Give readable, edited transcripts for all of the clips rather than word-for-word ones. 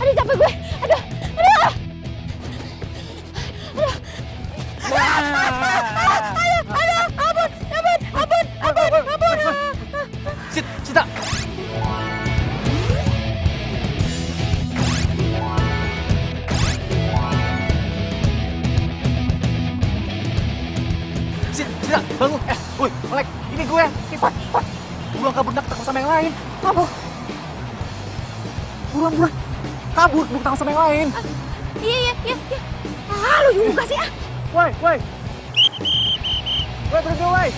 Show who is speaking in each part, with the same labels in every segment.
Speaker 1: Aduh, capek gue. Aduh. Ampun.
Speaker 2: Cita. Cita, bangun. Woi, Melek, ini gue. Cepat. Buruan kabur, takut sama yang lain. Kabur. Buruan. Kabur, takut sama yang lain.
Speaker 1: Iya. Lu juga sih, ah.
Speaker 2: Woi. Woi, berhenti, woi.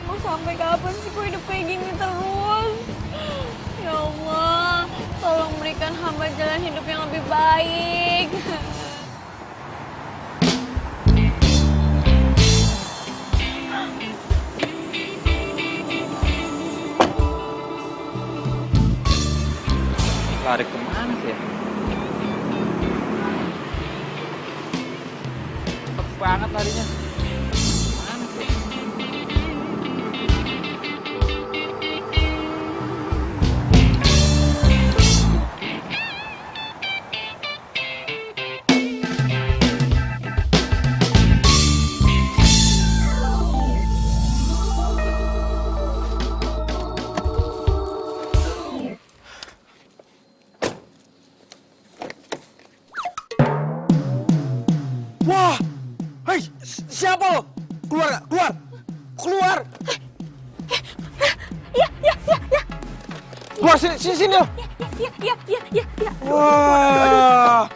Speaker 1: Mau sampai kapan sih gue hidup kayak gini terus? Ya Allah, tolong berikan hamba jalan hidup yang lebih baik.
Speaker 2: Lari kemana sih ya? Cepet banget larinya. Mana sih?
Speaker 3: Wah, hei, siapa lo? Keluar!
Speaker 1: Iya.
Speaker 3: Keluar sini lo.
Speaker 1: Iya.
Speaker 3: Wah,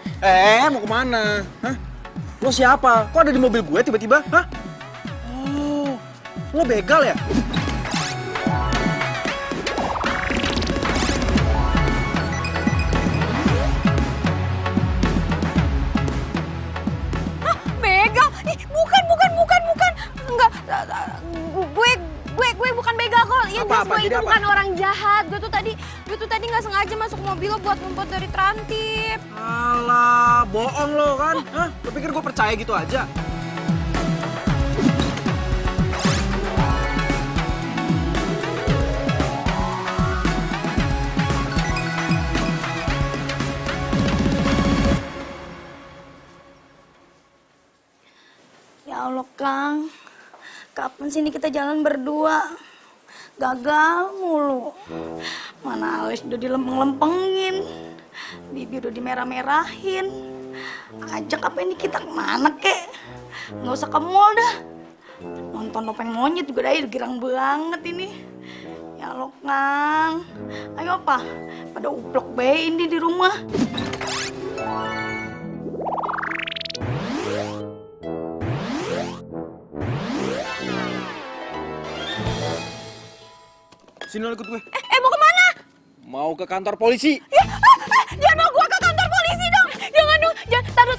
Speaker 3: mau kemana? Hah? Lo siapa? Kok ada di mobil gue tiba-tiba? Hah? Oh, lo begal ya?
Speaker 1: Begal? Ih, bukan. Enggak, gue bukan begal kok. Ya jelas gue itu bukan orang jahat. Gue tuh tadi nggak sengaja masuk mobil lo buat ngumpet dari Trantip.
Speaker 3: Alah, bohong lo kan? Hah? Lo pikir gue percaya gitu aja?
Speaker 1: Ya Allah, Kang. Kapan sini kita jalan berdua? Gagal mulu. Mana alis udah dilempeng-lempengin. Bibir udah dimerah-merahin. Ajak apa ini kita kemana, kek? Nggak usah ke mall dah. Nonton topeng monyet juga dah, girang banget ini. Ya Allah, Kang. Ayo apa? Pada uplok bae ini di rumah.
Speaker 3: Sini lo ikut gue.
Speaker 1: Mau kemana?
Speaker 3: Mau ke kantor polisi.
Speaker 1: Ya, jangan bawa gua ke kantor polisi dong. Jangan dong. Taruh.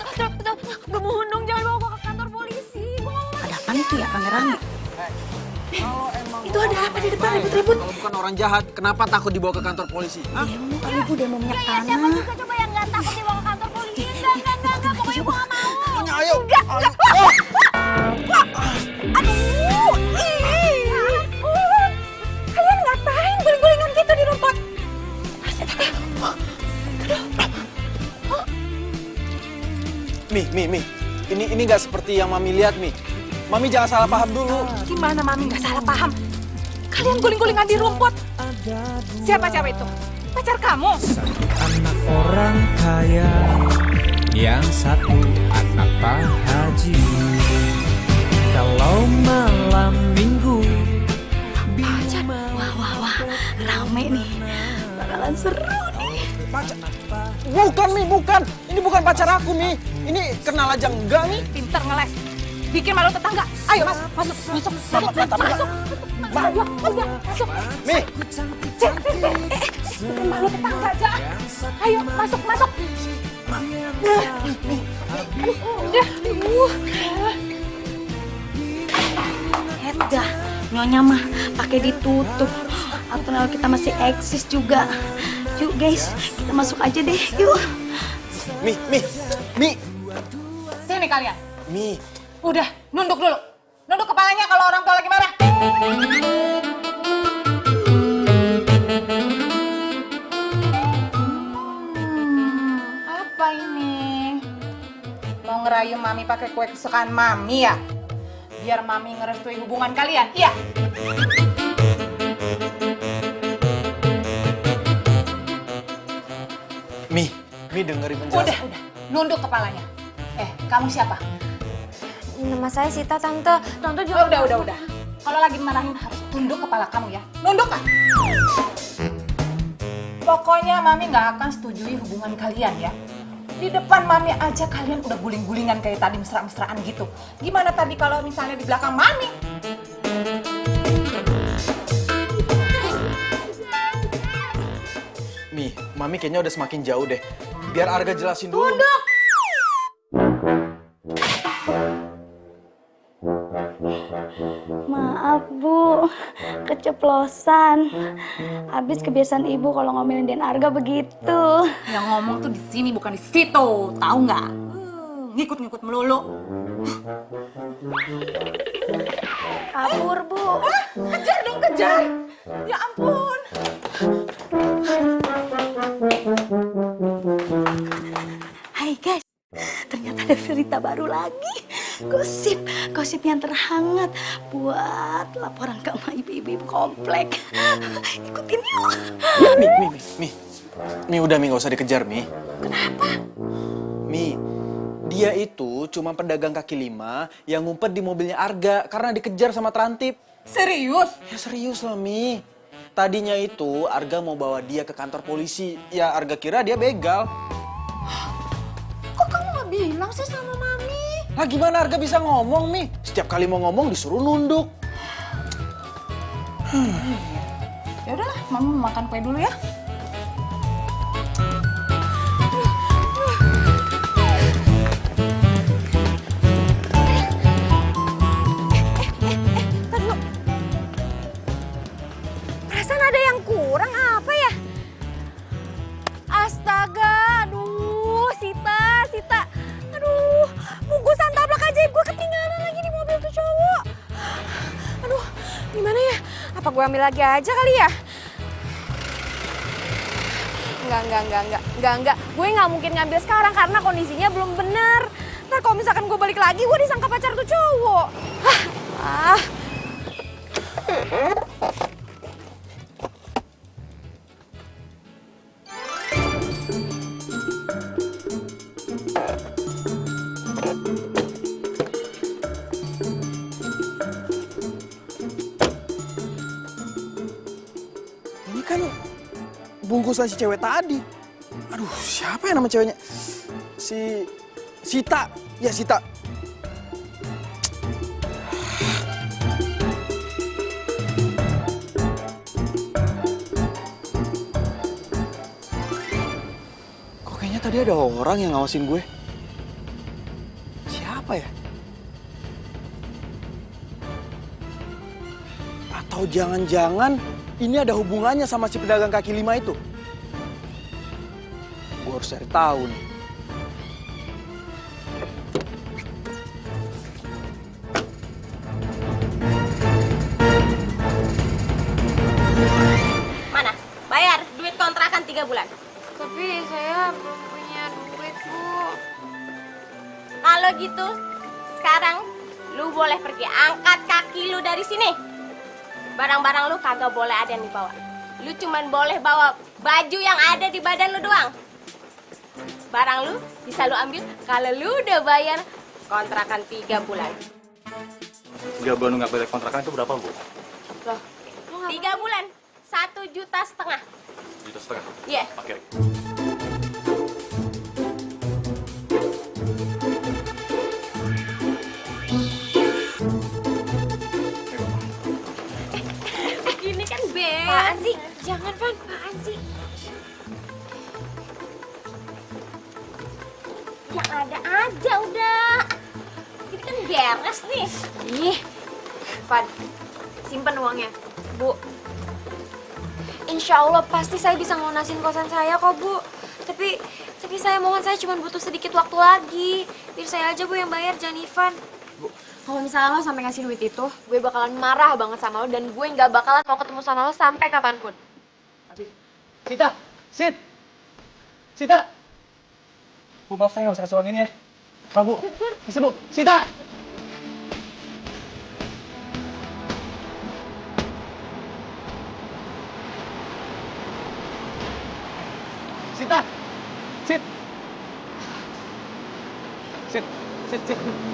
Speaker 1: Gue mohon dong, jangan bawa gua ke kantor polisi. Gua nggak mau. Ada apa itu ya, rame-rame?
Speaker 3: Kalau emang
Speaker 1: Itu ada apa di depan ribut-ribut?
Speaker 3: Kalau bukan orang jahat, kenapa takut dibawa ke kantor polisi? Hah?
Speaker 1: Demo kali, Bu, demo minyak tanah.
Speaker 4: Siapa juga coba yang nggak takut dibawa ke kantor polisi? Enggak.
Speaker 3: Mi. Ini nggak seperti yang Mami lihat, Mi. Mami jangan salah paham dulu.
Speaker 4: Gimana Mami nggak salah paham? Kalian guling-gulingan di rumput. Siapa cewek itu? Pacar kamu?
Speaker 5: Anak orang kaya, yang satu anak Pak Haji. Kalau malam minggu,
Speaker 1: Pacar. Wah, rame nih. Bakalan seru nih.
Speaker 3: Pacar? Bukan, Mi, bukan. Ini bukan pacar aku, Mi. Ini kenal aja enggak, Mi.
Speaker 4: Pinter ngeles. Bikin malu tetangga. Ayo masuk. Masuk.
Speaker 3: Mi.
Speaker 4: Bikin malu tetangga aja. Ayo masuk.
Speaker 1: Dah, nyonya mah pakai ditutup. Atau kalau kita masih eksis juga. Yuk guys, kita masuk aja deh. Yuk.
Speaker 3: Mi.
Speaker 4: Sini kalian.
Speaker 3: Mi.
Speaker 4: Udah, nunduk dulu. Nunduk kepalanya kalau orang tua lagi marah. Apa ini? Mau ngerayu Mami pakai kue kesukaan Mami ya? Biar Mami ngerestui hubungan kalian, iya?
Speaker 3: Mi dengerin penjelasan.
Speaker 4: Udah, nunduk kepalanya. Kamu siapa?
Speaker 6: Nama saya Sita, Tante. Tante juga...
Speaker 4: Udah. Kalau lagi marahin harus tunduk kepala kamu ya. Nunduk kan? Pokoknya Mami nggak akan setujui hubungan kalian ya. Di depan Mami aja kalian udah guling-gulingan kayak tadi mesra-mesraan gitu. Gimana tadi kalau misalnya di belakang Mami?
Speaker 3: Mi, Mami kayaknya udah semakin jauh deh. Biar Arga jelasin dulu.
Speaker 4: Tunduk!
Speaker 1: Maaf Bu, keceplosan. Habis kebiasaan Ibu kalau ngomelin Den Arga begitu.
Speaker 4: Yang ngomong tuh di sini bukan di situ, tahu nggak? Ngikut-ngikut melulu.
Speaker 1: Kabur Bu.
Speaker 4: Kejar dong, kejar! Ya ampun!
Speaker 1: Hai guys, ternyata ada berita baru lagi. Gosip yang terhangat buat laporan ke sama ibu-ibu komplek. Ikutin yuk.
Speaker 3: Mi, udah Mi, nggak usah dikejar, Mi. Kenapa? Mi, dia itu cuma pedagang kaki lima yang ngumpet di mobilnya Arga karena dikejar sama Trantip.
Speaker 4: Serius?
Speaker 3: Ya serius lah, Mi. Tadinya itu Arga mau bawa dia ke kantor polisi. Ya Arga kira dia begal.
Speaker 4: Kok kamu nggak bilang sih sama Mami?
Speaker 3: Lah gimana Arga bisa ngomong, Mi? Setiap kali mau ngomong disuruh nunduk.
Speaker 4: Ya udahlah, Mami mau makan kue dulu ya.
Speaker 6: Perasaan ada yang kurang apa ya? Astaga, aduh, Sita. Aduh, bungkusan tablak ajaib gue ketinggalan lagi di mobil tuh cowok. Aduh, gimana ya? Apa gue ambil lagi aja kali ya? Enggak. Gue nggak mungkin ngambil sekarang karena kondisinya belum bener. Ntar kalau misalkan gue balik lagi, gue disangka pacar tuh cowok.
Speaker 3: Ini kan bungkusan si cewek tadi. Aduh, siapa ya nama ceweknya? Sita. Ya, Sita. Kok kayaknya tadi ada orang yang ngawasin gue? Siapa ya? Atau jangan-jangan ini ada hubungannya sama si pedagang kaki lima itu? Gue harus cari tahu nih.
Speaker 7: Mana? Bayar duit kontrakan 3 bulan.
Speaker 6: Tapi saya belum punya duit, Bu.
Speaker 7: Kalau gitu, sekarang lu boleh pergi. Angkat kaki lu dari sini. Barang-barang lu kagak boleh ada yang dibawa. Lu cuman boleh bawa baju yang ada di badan lu doang. Barang lu bisa lu ambil kalau lu udah bayar kontrakan 3 bulan.
Speaker 2: 3 bulan nggak bayar kontrakan itu berapa, Bu?
Speaker 6: Loh,
Speaker 7: 3 bulan, 1,5 juta.
Speaker 2: 1,5 juta?
Speaker 7: Iya.
Speaker 2: Oke.
Speaker 7: Gini kan Beb.
Speaker 6: apaan sih? Jangan, Van. Apaan sih?
Speaker 7: Yang ada aja udah. Ini kan beres nih.
Speaker 6: Ih, Van, simpen uangnya. Bu, insya Allah pasti saya bisa ngelunasin kosan saya kok, Bu. Tapi saya mohon, saya cuma butuh sedikit waktu lagi. Biar saya aja, Bu, yang bayar, jangan Ivan. Bu, kalau misalnya lo sampai ngasih duit itu, gue bakalan marah banget sama lo dan gue nggak bakalan mau ketemu sama lo sampai kapanpun.
Speaker 2: Sita! Sita! Bu, maaf saya nggak bisa kasih uang ini ya. Pak, Bu. Bisa, Bu. Sita! Sita! Sit!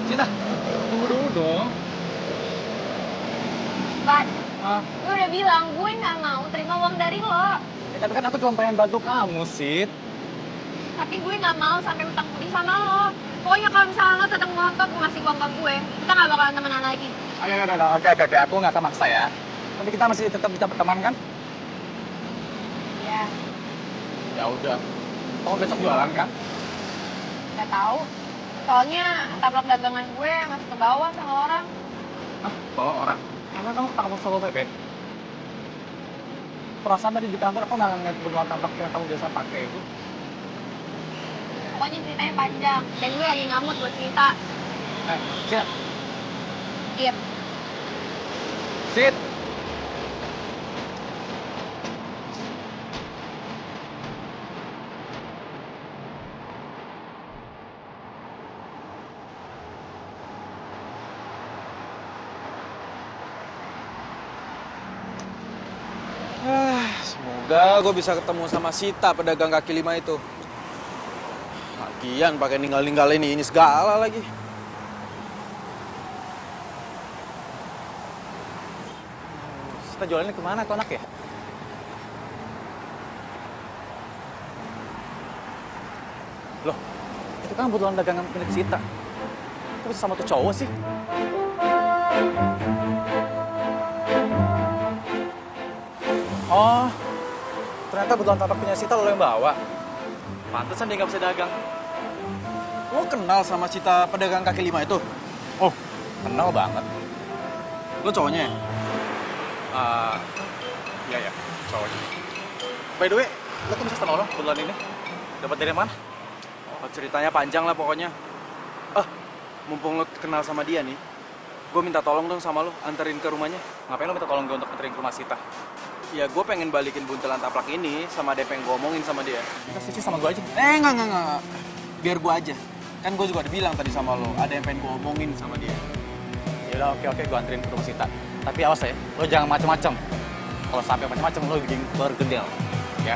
Speaker 2: Sita! Tunggu dulu dong.
Speaker 6: Van,
Speaker 2: Ah,
Speaker 6: gue udah bilang gue nggak mau terima uang dari lo.
Speaker 2: tapi kan aku cuma pengen bantu kamu, Sit.
Speaker 6: Tapi gue nggak mau sampai utang budi sama lo. Pokoknya kalau misalnya lo tetap ngotot mau ngasih uang ke gue, kita nggak bakalan temenan lagi.
Speaker 2: Oke, aku nggak akan maksa ya. Tapi kita masih tetap bisa berteman kan?
Speaker 6: Ya,
Speaker 2: Ya udah. Kamu besok jualan kan?
Speaker 6: nggak tahu. Soalnya tablak dagangan gue masih ke bawah sama orang.
Speaker 2: Hah? Bawa orang? Karena kamu takut solo PP? Perasaan tadi di kantor aku nggak ngeliat beruang tabrak yang kamu biasa pakai itu.
Speaker 6: Pokoknya ceritanya panjang. Dan gue lagi ngamut buat cerita.
Speaker 2: Sit.
Speaker 6: Iya.
Speaker 2: Sit.
Speaker 3: Semoga gue bisa ketemu sama Sita, pedagang kaki 5 itu. Lagian pakai ninggalin ini segala lagi.
Speaker 2: Sita jualannya kemana tuh anak ya? Loh, itu kan kebetulan dagangan milik Sita. Kok bisa sama tuh cowok sih? Oh, ternyata kebetulan tapak punya Sita lo yang bawa. Pantesan dia nggak bisa dagang.
Speaker 3: Lo kenal sama Sita pedagang kaki 5 itu?
Speaker 2: Oh, kenal banget.
Speaker 3: Lo cowoknya?
Speaker 2: Iya, cowoknya. By the way, lo kok bisa tolong kebetulan ini? Dapat dari mana?
Speaker 3: Oh, ceritanya panjang lah pokoknya. Mumpung lo kenal sama dia nih, gue minta tolong dong sama lo, anterin ke rumahnya.
Speaker 2: Ngapain lo minta tolong gue untuk anterin ke rumah Sita?
Speaker 3: Ya gue pengen balikin buntelan taplak ini sama DP yang gue omongin sama dia.
Speaker 2: Kita switch sama gue aja.
Speaker 3: Enggak. Biar gue aja. Kan gue juga udah bilang tadi sama lo, ada yang pengen gue omongin sama dia.
Speaker 2: Ya udah, oke, gue anterin ke rumah Sita. Tapi awas ya, lo jangan macem-macem. Kalau sampai macem-macem lo bikin bergedel, ya.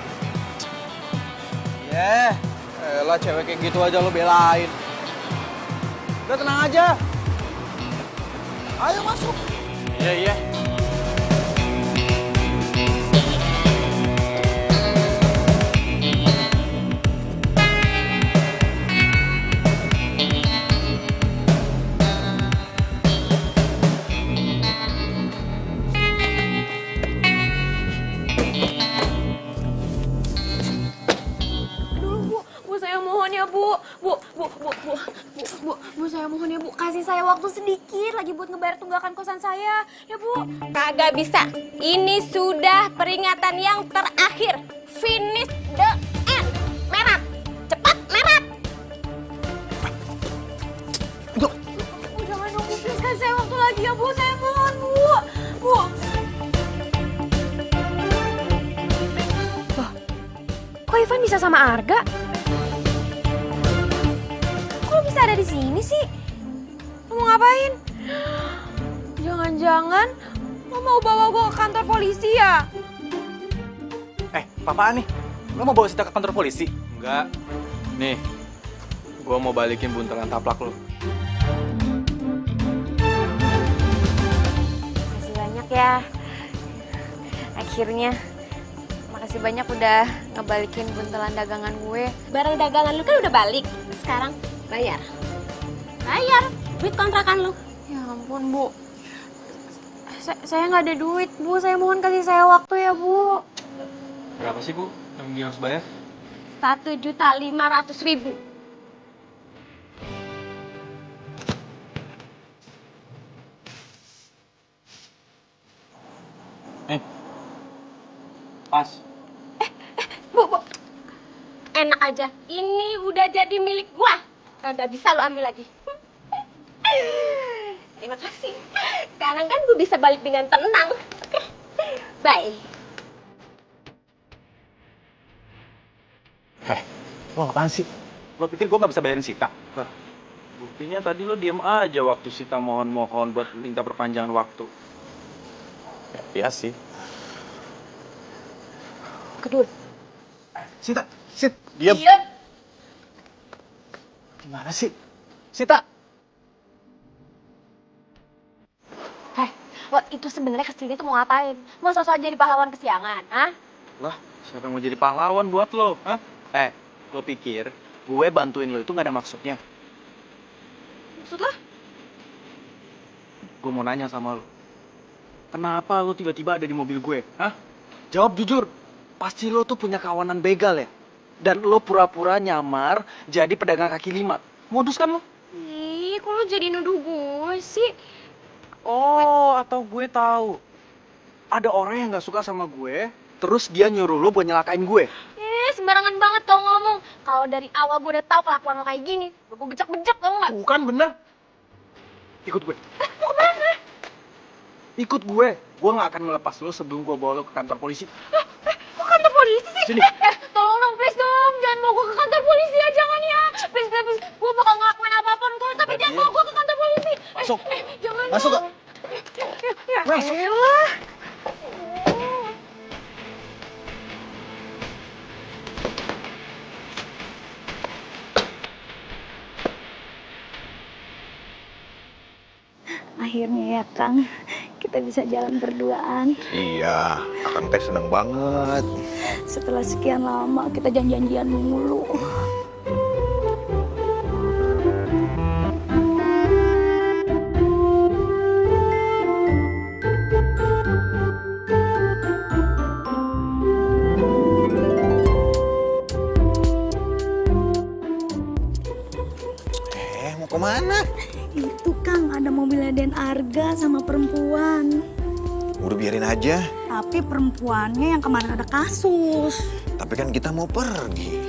Speaker 3: Elah cewek kayak gitu aja lo belain. Udah tenang aja. Ayo masuk.
Speaker 2: Iya.
Speaker 6: Saya mohon ya, Bu. Bu, saya mohon ya, Bu. Kasih saya waktu sedikit lagi buat ngebayar tunggakan kosan saya. Ya, Bu.
Speaker 7: Kagak bisa. Ini sudah peringatan yang terakhir. Finish the end. Merah. Cepat, merah.
Speaker 6: Bu, jangan dong, Bu. Please, kasih saya waktu lagi ya, Bu. Saya mohon, Bu. Loh, kok Ivan bisa sama Arga? Kok bisa ada di sini sih? Lo mau ngapain? Jangan-jangan lo mau bawa gue ke kantor polisi ya?
Speaker 2: Apaan nih? Lo mau bawa Sita ke kantor polisi?
Speaker 3: Enggak. Nih, gua mau balikin buntelan taplak lo.
Speaker 6: Makasih banyak ya. Akhirnya. Makasih banyak udah ngebalikin buntelan dagangan gue.
Speaker 7: Barang dagangan lu kan udah balik. Sekarang bayar. Bayar duit kontrakan lu.
Speaker 6: Ya ampun, Bu. Saya nggak ada duit, Bu. Saya mohon kasih saya waktu ya, Bu.
Speaker 3: Berapa sih, Bu, yang dia harus bayar?
Speaker 7: 1.500.000.
Speaker 3: Pas.
Speaker 7: Bu. Enak aja. Ini udah jadi milik gua. Nggak bisa lo ambil lagi. Terima kasih. Sekarang kan gue bisa balik dengan tenang. Bye.
Speaker 2: Lo apaan sih? Lo pikir gue nggak bisa bayarin Sita?
Speaker 3: Buktinya tadi lo diem aja waktu Sita mohon-mohon buat minta perpanjangan waktu.
Speaker 2: Ya, iya sih.
Speaker 7: Kedul.
Speaker 2: Sita, diam.
Speaker 7: Iya.
Speaker 2: Gimana sih? Sita!
Speaker 6: Lo itu sebenarnya kesini tuh mau ngapain? Mau sosok jadi pahlawan kesiangan, ah?
Speaker 3: Lah, siapa yang mau jadi pahlawan buat lo? Hah? Lo pikir gue bantuin lo itu gak ada maksudnya?
Speaker 6: Maksud lo?
Speaker 3: Gue mau nanya sama lo. Kenapa lo tiba-tiba ada di mobil gue? Hah? Jawab jujur. Pasti lo tuh punya kawanan begal ya? Dan lo pura-pura nyamar jadi pedagang kaki lima. Modus kan lo?
Speaker 6: Ih, kok lo jadi nuduh gue sih?
Speaker 3: Oh, atau gue tahu. Ada orang yang gak suka sama gue, terus dia nyuruh lo buat nyelakain gue.
Speaker 6: Sembarangan banget tau ngomong. Kalau dari awal gue udah tahu kelakuan lo kayak gini, gue becek-becek tau nggak?
Speaker 3: Bukan bener. Ikut gue.
Speaker 6: Mau kemana?
Speaker 3: Ikut gue. Gue gak akan melepas lo sebelum gue bawa lo ke kantor polisi.
Speaker 6: Kok kantor polisi sih?
Speaker 3: Sini.
Speaker 6: Tolong dong, please dong. Jangan bawa gue ke kantor polisi ya, jangan ya. Please. Gue bakal ngelakuin apapun kok, tapi jangan bawa gue ke kantor polisi.
Speaker 3: Masuk.
Speaker 6: Jangan.
Speaker 3: Masuk gak?
Speaker 6: Ya,
Speaker 3: Masuk.
Speaker 6: elah.
Speaker 1: Akhirnya ya Kang, kita bisa jalan berduaan.
Speaker 8: Iya, Akang teh seneng banget.
Speaker 1: Setelah sekian lama kita janjian mulu.
Speaker 8: Mau kemana?
Speaker 1: Itu Kang, ada mobilnya Den Arga sama perempuan.
Speaker 8: Udah biarin aja.
Speaker 1: Tapi perempuannya yang kemarin ada kasus.
Speaker 8: Tapi kan kita mau pergi.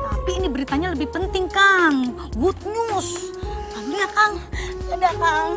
Speaker 1: Tapi ini beritanya lebih penting Kang. Good news. Ambil ya Kang. Dadah Kang.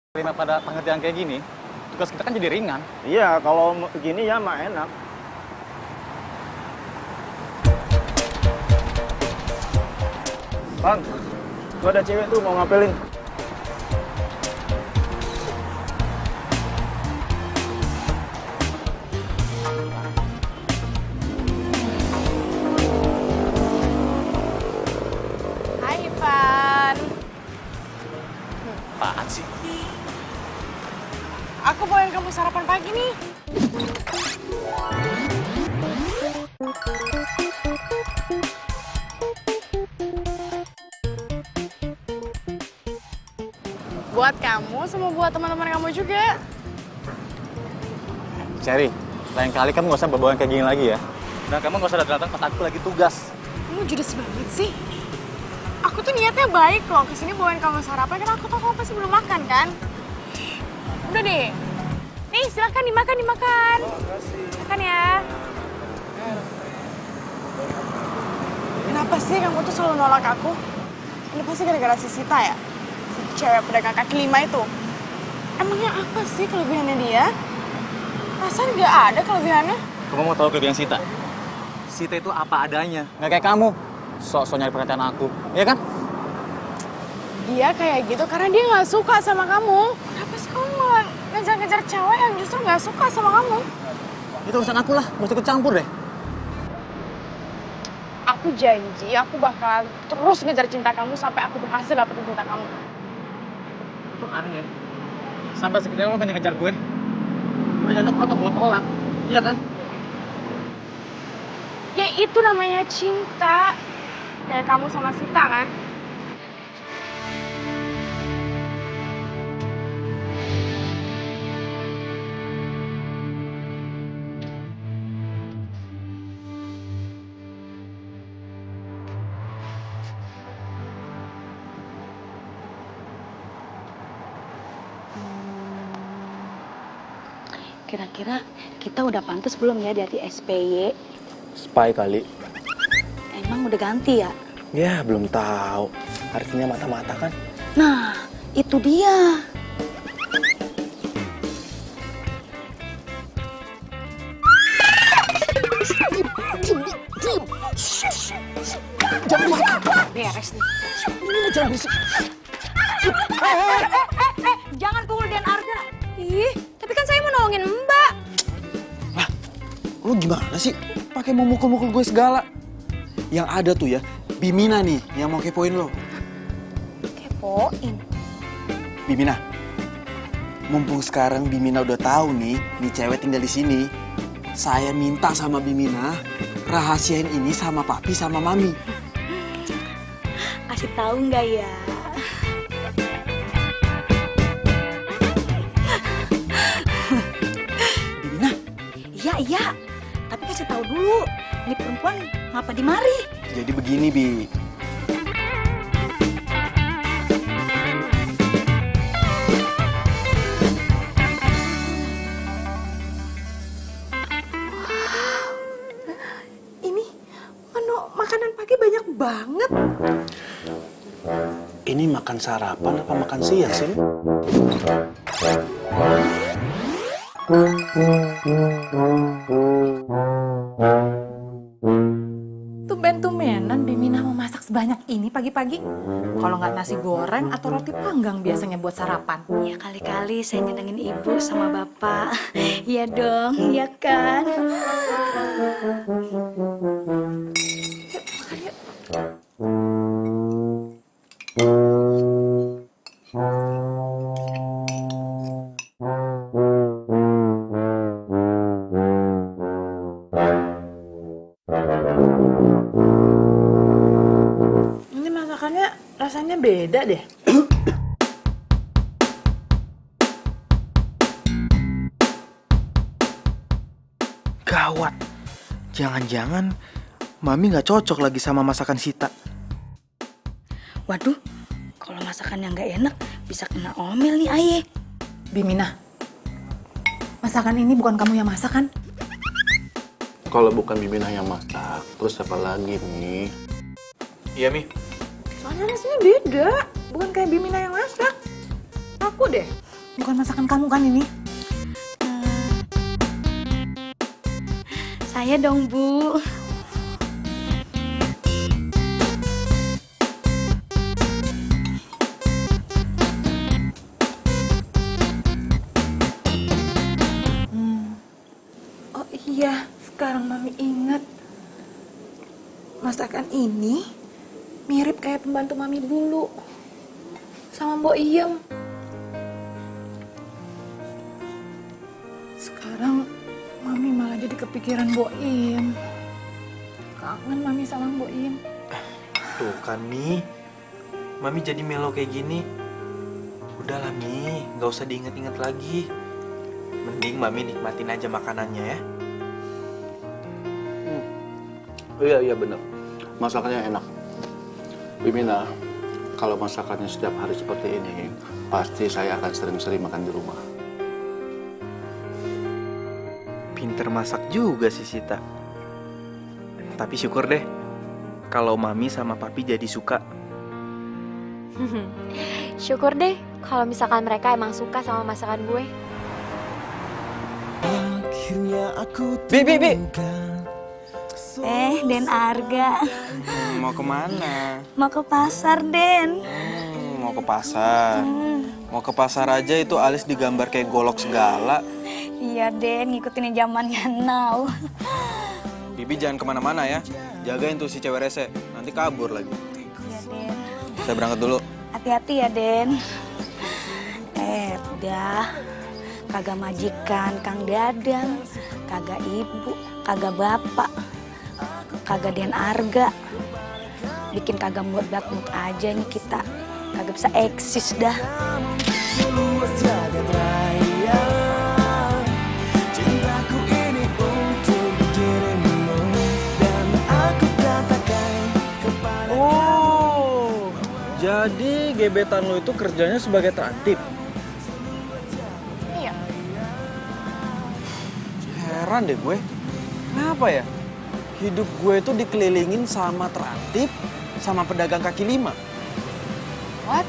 Speaker 2: terima pada pengertian kayak gini, tugas kita kan jadi ringan.
Speaker 3: Iya, kalau gini ya mah enak. Bang, gua ada cewek tuh mau ngapelin.
Speaker 6: Hai Ivan.
Speaker 2: Apaan sih?
Speaker 6: Aku bawain kamu sarapan pagi nih. Buat kamu sama buat teman-teman kamu juga.
Speaker 2: Cherry, lain kali kamu nggak usah bawa kayak gini lagi ya. Dan kamu nggak usah datang pas aku lagi tugas.
Speaker 6: Kamu judes banget sih. Aku tuh niatnya baik loh, kesini bawain kamu sarapan karena aku tahu kamu pasti belum makan kan. Udah deh. Nih silakan dimakan. Makan ya. Kenapa sih kamu tuh selalu nolak aku? Ini pasti gara-gara si Sita ya? Si cewek pedagang kaki lima itu. Emangnya apa sih kelebihannya dia? Perasaan nggak ada kelebihannya.
Speaker 2: Kamu mau tahu kelebihan Sita? Sita itu apa adanya, nggak kayak kamu. Sok-sok nyari perhatian aku, iya kan?
Speaker 6: Dia kayak gitu karena dia nggak suka sama kamu. Kenapa sih kamu malah ngejar-ngejar cewek yang justru nggak suka sama kamu?
Speaker 2: Itu urusan aku lah, gak usah ikut campur deh.
Speaker 6: Aku janji, aku bakal terus ngejar cinta kamu sampai aku berhasil dapetin cinta kamu.
Speaker 2: Itu aneh. Sampai segini lo pengen ngejar gue. Banyak protokol tolak, iya kan?
Speaker 6: Ya itu namanya cinta. Kayak kamu sama Sita kan?
Speaker 1: Kira-kira kita udah pantas belum ya di hati SPY?
Speaker 3: Spy kali.
Speaker 1: Emang udah ganti ya?
Speaker 3: Ya, belum tahu. Artinya mata-mata kan?
Speaker 1: Nah, itu dia.
Speaker 6: Beres nih.
Speaker 1: Jangan pukul Dian Arga. Ih, tapi kan saya mau nolongin Mbak.
Speaker 3: Lu gimana sih? Pakai mau mukul-mukul gue segala. Yang ada tuh ya, Bimina nih yang mau kepoin lo.
Speaker 1: Kepoin?
Speaker 3: Bimina, mumpung sekarang Bimina udah tahu nih cewek tinggal di sini. Saya minta sama Bimina rahasiain ini sama papi sama mami.
Speaker 1: Kasih tahu nggak ya?
Speaker 3: Bimina?
Speaker 1: Iya. Tapi kasih tahu dulu. Ini perempuan ngapa di mari?
Speaker 3: Jadi begini, Bi.
Speaker 6: Ini menu makanan pagi banyak banget.
Speaker 3: Ini makan sarapan apa makan siang sih?
Speaker 4: Tumben-tumbenan Bimina mau masak sebanyak ini pagi-pagi. Kalau nggak nasi goreng atau roti panggang biasanya buat sarapan.
Speaker 1: Ya kali-kali saya nyenengin ibu sama bapak. Iya dong, iya kan?
Speaker 6: Ini masakannya rasanya beda deh.
Speaker 3: Gawat. Jangan-jangan Mami nggak cocok lagi sama masakan Sita.
Speaker 1: Waduh, kalau masakan yang nggak enak bisa kena omel nih Aye.
Speaker 4: Bimina, masakan ini bukan kamu yang masak kan?
Speaker 9: Kalau bukan Bimina yang masak, terus siapa lagi nih?
Speaker 3: Iya, Mi.
Speaker 6: Soalnya rasanya beda. Bukan kayak Bimina yang masak. Aku deh.
Speaker 4: Bukan masakan kamu kan ini?
Speaker 1: Saya dong, Bu.
Speaker 4: Oh iya, sekarang Mami ingat. Masakan ini mirip kayak pembantu Mami dulu. Sama Mbok Iem. Sekarang Mami malah jadi kepikiran Mbok Iem. Kangen Mami sama Mbok Iem.
Speaker 3: Tuh kan, Mi. Mami jadi melo kayak gini. Udahlah, Mi. Nggak usah diinget-inget lagi. Mending Mami nikmatin aja makanannya ya.
Speaker 9: Iya bener. Masakannya enak. Bimina, kalau masakannya setiap hari seperti ini, pasti saya akan sering-sering makan di rumah.
Speaker 3: Pinter masak juga sih Sita. Tapi syukur deh kalau Mami sama Papi jadi suka.
Speaker 6: Syukur deh kalau misalkan mereka emang suka sama masakan gue.
Speaker 3: Bi.
Speaker 1: Den Arga.
Speaker 3: Mau kemana?
Speaker 1: Mau ke pasar, Den.
Speaker 3: Mau ke pasar. Mau ke pasar aja itu alis digambar kayak golok segala.
Speaker 1: Iya, Den, ngikutin zamannya now.
Speaker 3: Bibi jangan kemana-mana ya. Jagain tuh si cewek rese. Nanti kabur lagi.
Speaker 1: Iya, Den.
Speaker 3: Saya berangkat dulu.
Speaker 1: Hati-hati ya, Den. Udah. Kagak majikan, Kang Dadang. Kagak ibu, kagak bapak. Kagak Den Arga. Bikin kagak mood aja nih kita. Kagak bisa eksis dah.
Speaker 3: Oh, jadi gebetan lo itu kerjanya sebagai terantip?
Speaker 6: Iya.
Speaker 3: Heran deh gue. Kenapa ya? Hidup gue itu dikelilingin sama terantip, sama pedagang kaki lima.
Speaker 6: What?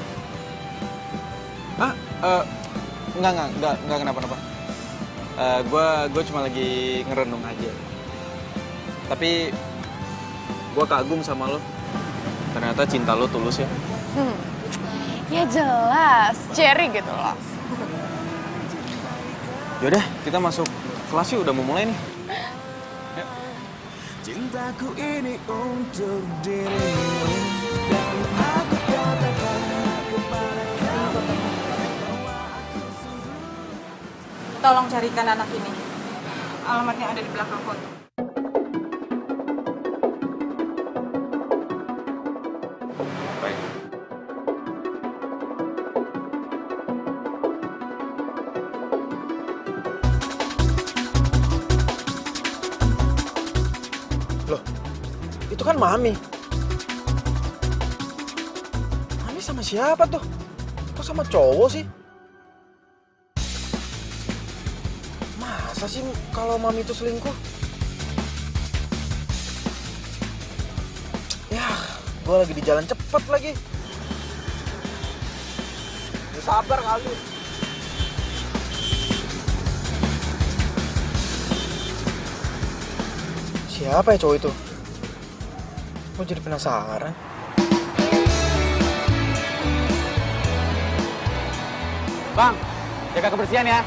Speaker 3: Enggak kenapa-napa. Gue cuma lagi ngerenung aja. Tapi gue kagum sama lo. Ternyata cinta lo tulus ya.
Speaker 6: Ya jelas, Cherry gitu loh.
Speaker 3: Yaudah, kita masuk kelas yuk, udah mau mulai nih.
Speaker 5: Cintaku ini untuk dirimu dan aku katakan kepada kamu.
Speaker 4: Tolong carikan anak ini. Alamatnya ada di belakang foto.
Speaker 3: Baik. Loh, itu kan Mami. Mami sama siapa tuh? Kok sama cowok sih? Masa sih kalau Mami itu selingkuh? Ya, gue lagi di jalan cepet lagi. Ya, sabar kali. Siapa ya cowok itu? Gue jadi penasaran.
Speaker 2: Bang, jaga kebersihan ya.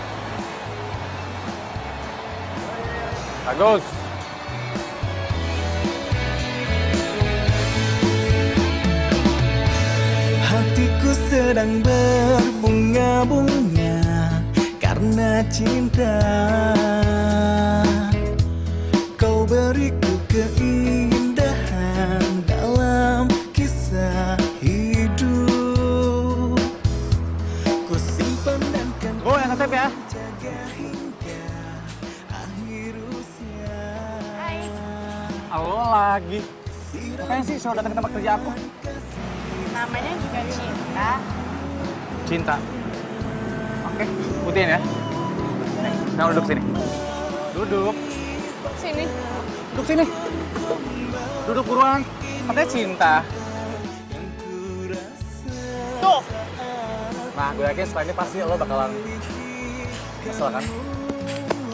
Speaker 2: Bagus.
Speaker 5: Hatiku sedang berbunga-bunga karena cinta. Kau beriku keindahan dalam kisah hidup. Ku simpan dan kan
Speaker 2: Oh, yang ngetep ya.
Speaker 5: jaga hingga akhir usia.
Speaker 2: Halo lagi. Ngapain sih selalu datang ke tempat kerja aku?
Speaker 6: Namanya juga cinta.
Speaker 2: Cinta. Oke, ikutin ya. Nah, duduk sini. Duduk.
Speaker 6: Sini.
Speaker 2: Duduk sini. Duduk buruan. Katanya cinta.
Speaker 6: Tuh.
Speaker 2: Nah, gue yakin setelah ini pasti lo bakalan kesel kan?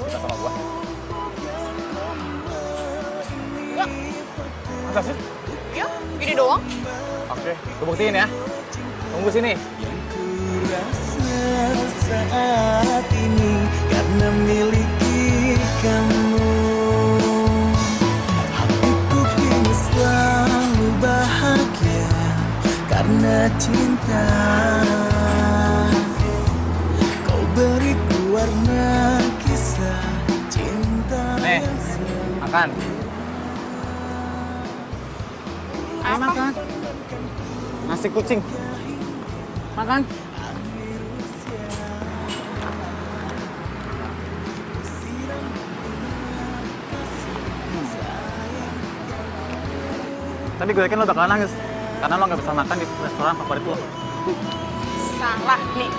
Speaker 2: Kita sama gue.
Speaker 6: Enggak.
Speaker 2: Masa sih?
Speaker 6: Ya, gini doang.
Speaker 2: Oke, gue buktiin ya. Tunggu sini.
Speaker 5: Rasa saat ini karena miliki kamu. Hatiku kini selalu bahagia karena cinta. Kau beriku warna kisah cinta.
Speaker 2: Nih, makan. Enak kan? Nasi kucing. Makan. Tapi gue yakin lo bakalan nangis karena lo nggak bisa makan di restoran favorit lo.
Speaker 6: Salah nih.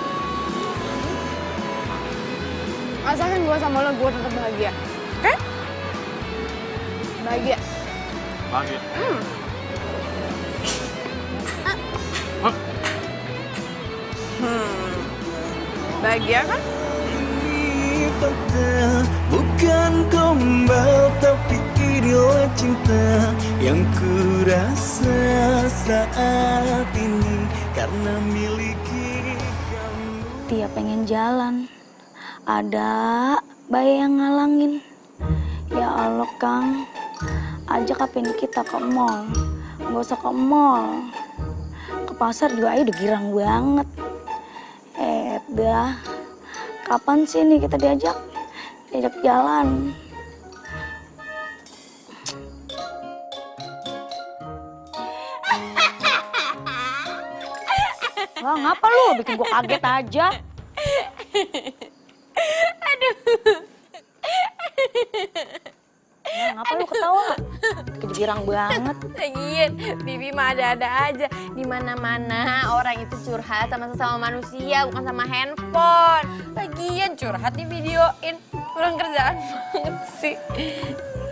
Speaker 6: Asalkan gue sama lo, gue tetap bahagia. Oke? Bahagia.
Speaker 2: Bahagia.
Speaker 6: Bahagia kan?
Speaker 5: Ini fakta, bukan gombal, tapi inilah cinta yang ku rasa saat ini karena miliki kamu.
Speaker 1: Dia pengen jalan, ada bayi yang ngalangin. Ya Allah Kang, ajak apa ini kita ke mall. Nggak usah ke mall, ke pasar juga aja udah girang banget. Dah, kapan sih nih kita diajak jalan? Wah, ngapa lu? Bikin gua kaget aja.
Speaker 6: Aduh.
Speaker 1: Ya, ngapa lu ketawa? Kejirang banget.
Speaker 6: Lagian, Bibi mah ada-ada aja. Di mana-mana orang itu curhat sama sesama manusia, bukan sama handphone. Lagian curhat di videoin. Kurang kerjaan banget sih.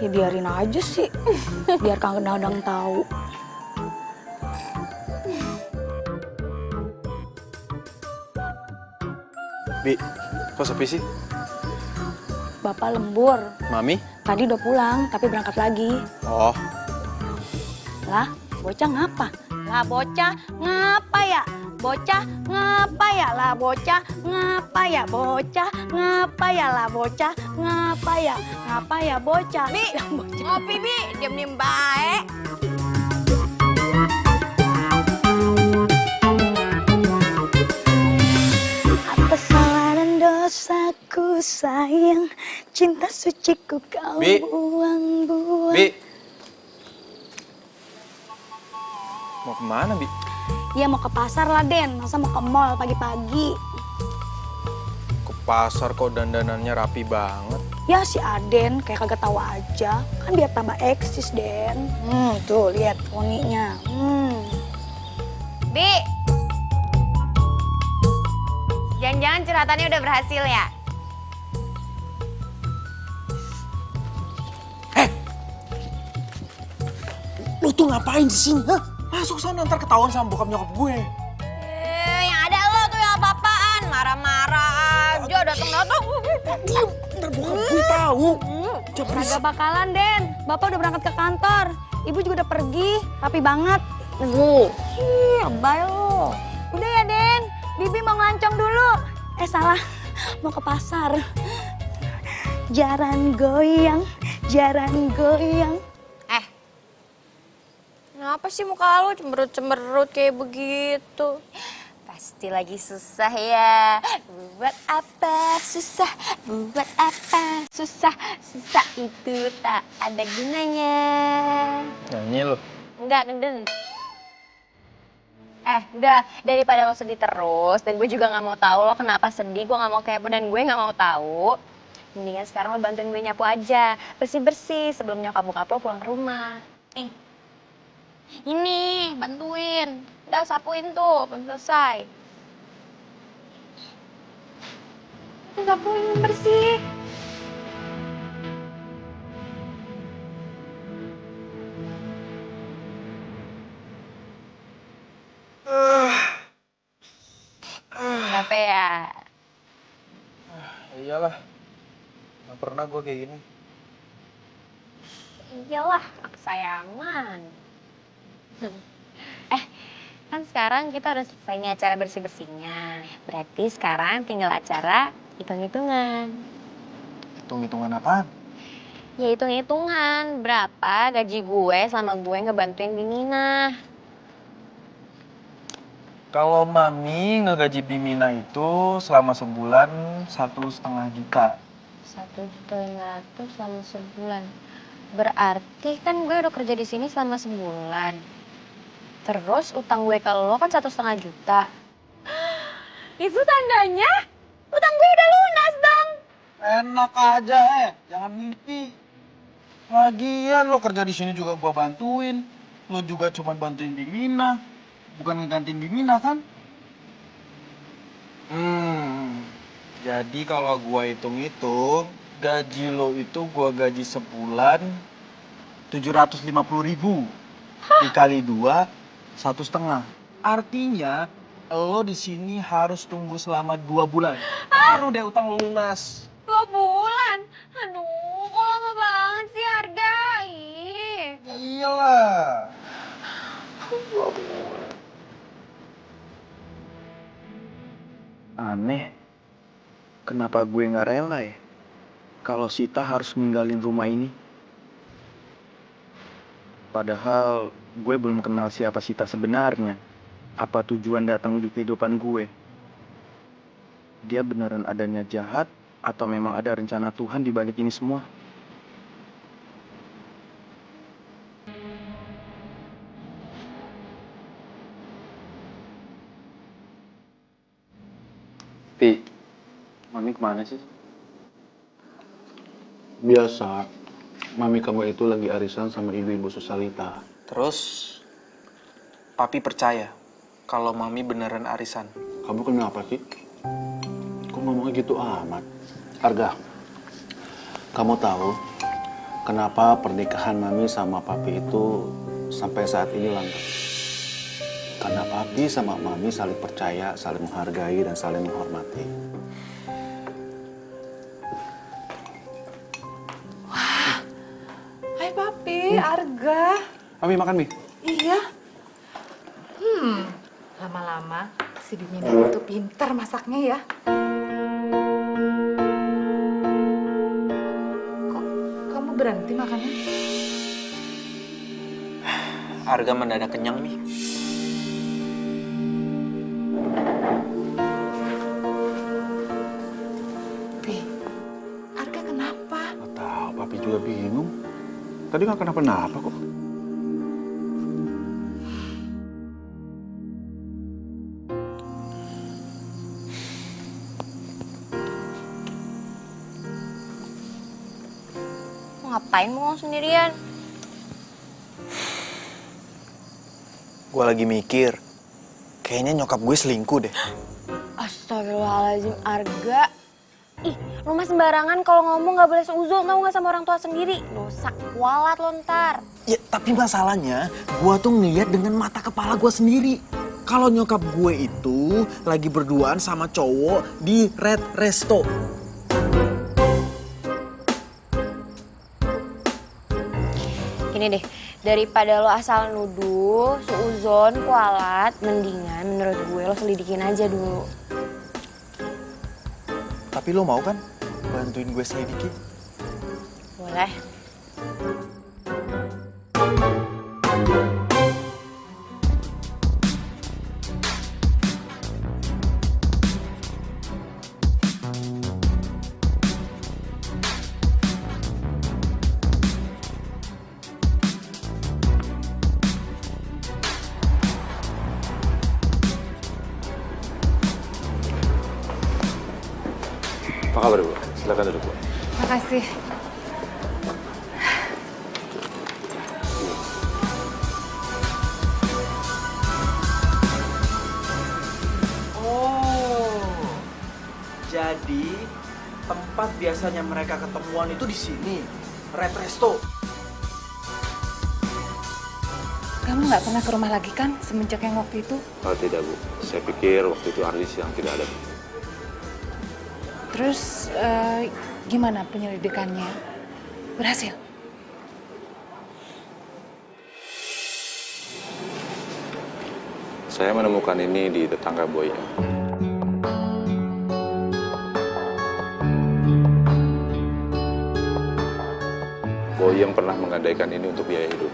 Speaker 1: Ya biarin aja sih. Biar Kang Dadang tahu.
Speaker 3: Bi, kok sepi sih?
Speaker 1: Bapak lembur.
Speaker 3: Mami?
Speaker 1: Tadi udah pulang, tapi berangkat lagi.
Speaker 3: Oh,
Speaker 1: Lah, bocah ngapa? Lah, bocah ngapa ya? Bocah ngapa ya? Lah, bocah ngapa ya? Bocah ngapa ya? Lah, bocah ngapa ya? Ngapa ya bocah?
Speaker 6: Bi, ngopi Bi, diem-diem baik.
Speaker 1: Atas salah dan dosaku sayang, cinta suciku kau
Speaker 3: Bi.
Speaker 1: buang-buang.
Speaker 3: Bi. Mau kemana, Bi?
Speaker 1: Ya mau ke pasar lah Den, masa mau ke mall pagi-pagi.
Speaker 3: Ke pasar kok dandanannya rapi banget.
Speaker 1: Ya si Aden kayak kagak tahu aja, kan biar tambah eksis Den. Tuh lihat poninya.
Speaker 6: Bi, jangan-jangan curhatannya udah berhasil ya?
Speaker 3: Lu tuh ngapain di sini, hah? Masuk sana ntar ketahuan sama bokap nyokap gue.
Speaker 6: Yang ada lo tuh yang apa-apaan, marah-marah aja, datang-datang.
Speaker 3: Diam, ntar bokap gue tahu.
Speaker 1: Kagak bakalan Den, Bapak udah berangkat ke kantor. Ibu juga udah pergi, rapi banget. Ih, lebay lo. Udah ya Den, Bibi mau ngelancong dulu. Salah, mau ke pasar. Jaran goyang, jaran goyang.
Speaker 6: Kenapa sih muka lo cemberut-cemberut kayak begitu? Pasti lagi susah ya. Buat apa susah? Buat apa susah? Susah itu tak ada gunanya.
Speaker 3: Nyanyi lu.
Speaker 6: Enggak, ngeden. Udah, daripada lo sedih terus, dan gue juga gak mau tahu lo kenapa sedih, gue gak mau kepo dan gue gak mau tahu. Mendingan sekarang lo bantuin gue nyapu aja, bersih-bersih sebelum nyokap bokap lo pulang ke rumah. Ini, bantuin. Udah sapuin tuh, belum selesai. Sapuin bersih. Capek ya?
Speaker 3: Iyalah. Gak pernah gue kayak gini.
Speaker 6: Iyalah, kesayangan. Kan sekarang kita udah selesai nih acara bersih-bersihnya. Berarti sekarang tinggal acara hitung-hitungan.
Speaker 3: Hitung-hitungan apaan?
Speaker 6: Ya hitung-hitungan berapa gaji gue selama gue ngebantuin Bimina.
Speaker 3: Kalau Mami ngegaji Bimina itu selama sebulan 1,5 juta.
Speaker 6: 1,5 juta selama sebulan. Berarti kan gue udah kerja di sini selama sebulan. Terus utang gue ke lo kan 1,5 juta. Itu tandanya utang gue udah lunas dong.
Speaker 3: Enak aja jangan mimpi. Lagian lo kerja di sini juga gua bantuin. Lo juga cuma bantuin Bimina, bukan ngegantiin Bimina kan? Jadi kalau gua hitung-hitung, gaji lo itu gua gaji sebulan 750.000 dikali 2, 1,5. Artinya lo di sini harus tunggu selama 2 bulan. Baru deh utang lo lunas.
Speaker 6: 2 bulan? Aduh, kok lama banget sih harga? Ih.
Speaker 3: Iyalah. Aneh. Kenapa gue nggak rela ya? Kalau Sita harus ninggalin rumah ini. Padahal gue belum kenal siapa Sita sebenarnya. Apa tujuan datang di kehidupan gue? Dia beneran adanya jahat atau memang ada rencana Tuhan di balik ini semua? Pi, Mami kemana sih?
Speaker 9: Biasa, mami kamu itu lagi arisan sama ibu-ibu Susalita.
Speaker 10: Terus, Papi percaya kalau Mami beneran arisan.
Speaker 9: Kamu kenapa sih? Kok ngomongnya gitu amat? Arga, kamu tahu kenapa pernikahan mami sama papi itu sampai saat ini langgeng? Karena papi sama mami saling percaya, saling menghargai, dan saling menghormati.
Speaker 4: Wah, hai papi, Arga.
Speaker 9: Mami makan mie?
Speaker 4: Iya. Lama-lama si Bimina itu pintar masaknya ya. Kok kamu berhenti makannya?
Speaker 10: Arga mendadak kenyang nih.
Speaker 4: Arga kenapa?
Speaker 9: Nggak tahu, papi juga bingung. Tadi nggak kenapa-napa kok.
Speaker 6: Ngapain mau sendirian?
Speaker 10: Gue lagi mikir, kayaknya nyokap gue selingkuh deh.
Speaker 6: Astagfirullahaladzim, Arga. Ih, lu mah sembarangan kalau ngomong gak boleh seuzon, tau gak sama orang tua sendiri. Dosa kualat lo ntar.
Speaker 10: Ya, tapi masalahnya, gue tuh ngeliat dengan mata kepala gue sendiri. Kalau nyokap gue itu lagi berduaan sama cowok di Red Resto.
Speaker 6: Gini deh, daripada lo asal nuduh, seuzon, kualat, mendingan menurut gue lo selidikin aja dulu.
Speaker 10: Tapi lo mau kan bantuin gue selidiki?
Speaker 6: Boleh.
Speaker 9: Apa kabar, Bu? Silakan duduk, Bu.
Speaker 4: Makasih.
Speaker 3: Oh, jadi tempat biasanya mereka ketemuan itu di sini, Red Resto.
Speaker 4: Kamu nggak pernah ke rumah lagi kan semenjak yang waktu itu?
Speaker 9: Oh tidak Bu, saya pikir waktu itu Ardis yang tidak ada.
Speaker 4: Terus gimana penyelidikannya? Berhasil?
Speaker 9: Saya menemukan ini di tetangga Boyem. Boyem pernah menggadaikan ini untuk biaya hidup.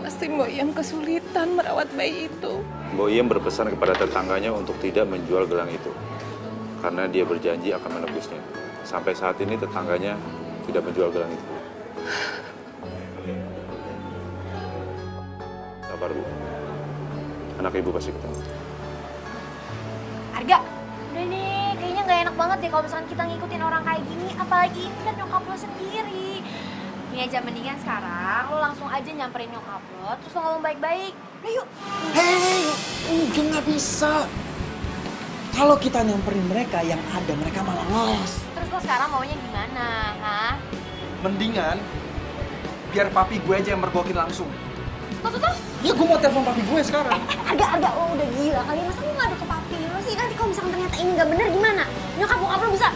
Speaker 4: Pasti Boyem kesulitan merawat bayi itu.
Speaker 9: Boyem berpesan kepada tetangganya untuk tidak menjual gelang itu. Karena dia berjanji akan menebusnya. Sampai saat ini tetangganya tidak menjual gelang itu. Sabar Bu. Anak Ibu pasti ketemu.
Speaker 6: Arga, udah deh, kayaknya nggak enak banget deh kalau misalkan kita ngikutin orang kayak gini. Apalagi ini kan nyokap lo sendiri. Ini aja mendingan sekarang lo langsung aja nyamperin nyokap lo, terus lo ngomong baik-baik. Udah yuk.
Speaker 10: Hei, udah nggak bisa. Kalau kita nyamperin mereka, yang ada mereka malah ngeles.
Speaker 6: Terus lo sekarang maunya gimana, ha?
Speaker 3: Mendingan biar papi gue aja yang mergokin langsung.
Speaker 6: Tuh.
Speaker 3: Ya gue mau telepon papi gue sekarang.
Speaker 6: Arga, lo udah gila kali. Masa lo ngadu ke papi lo sih? Nanti kalau misalkan ternyata ini nggak bener gimana? Nyokap bokap lo bisa.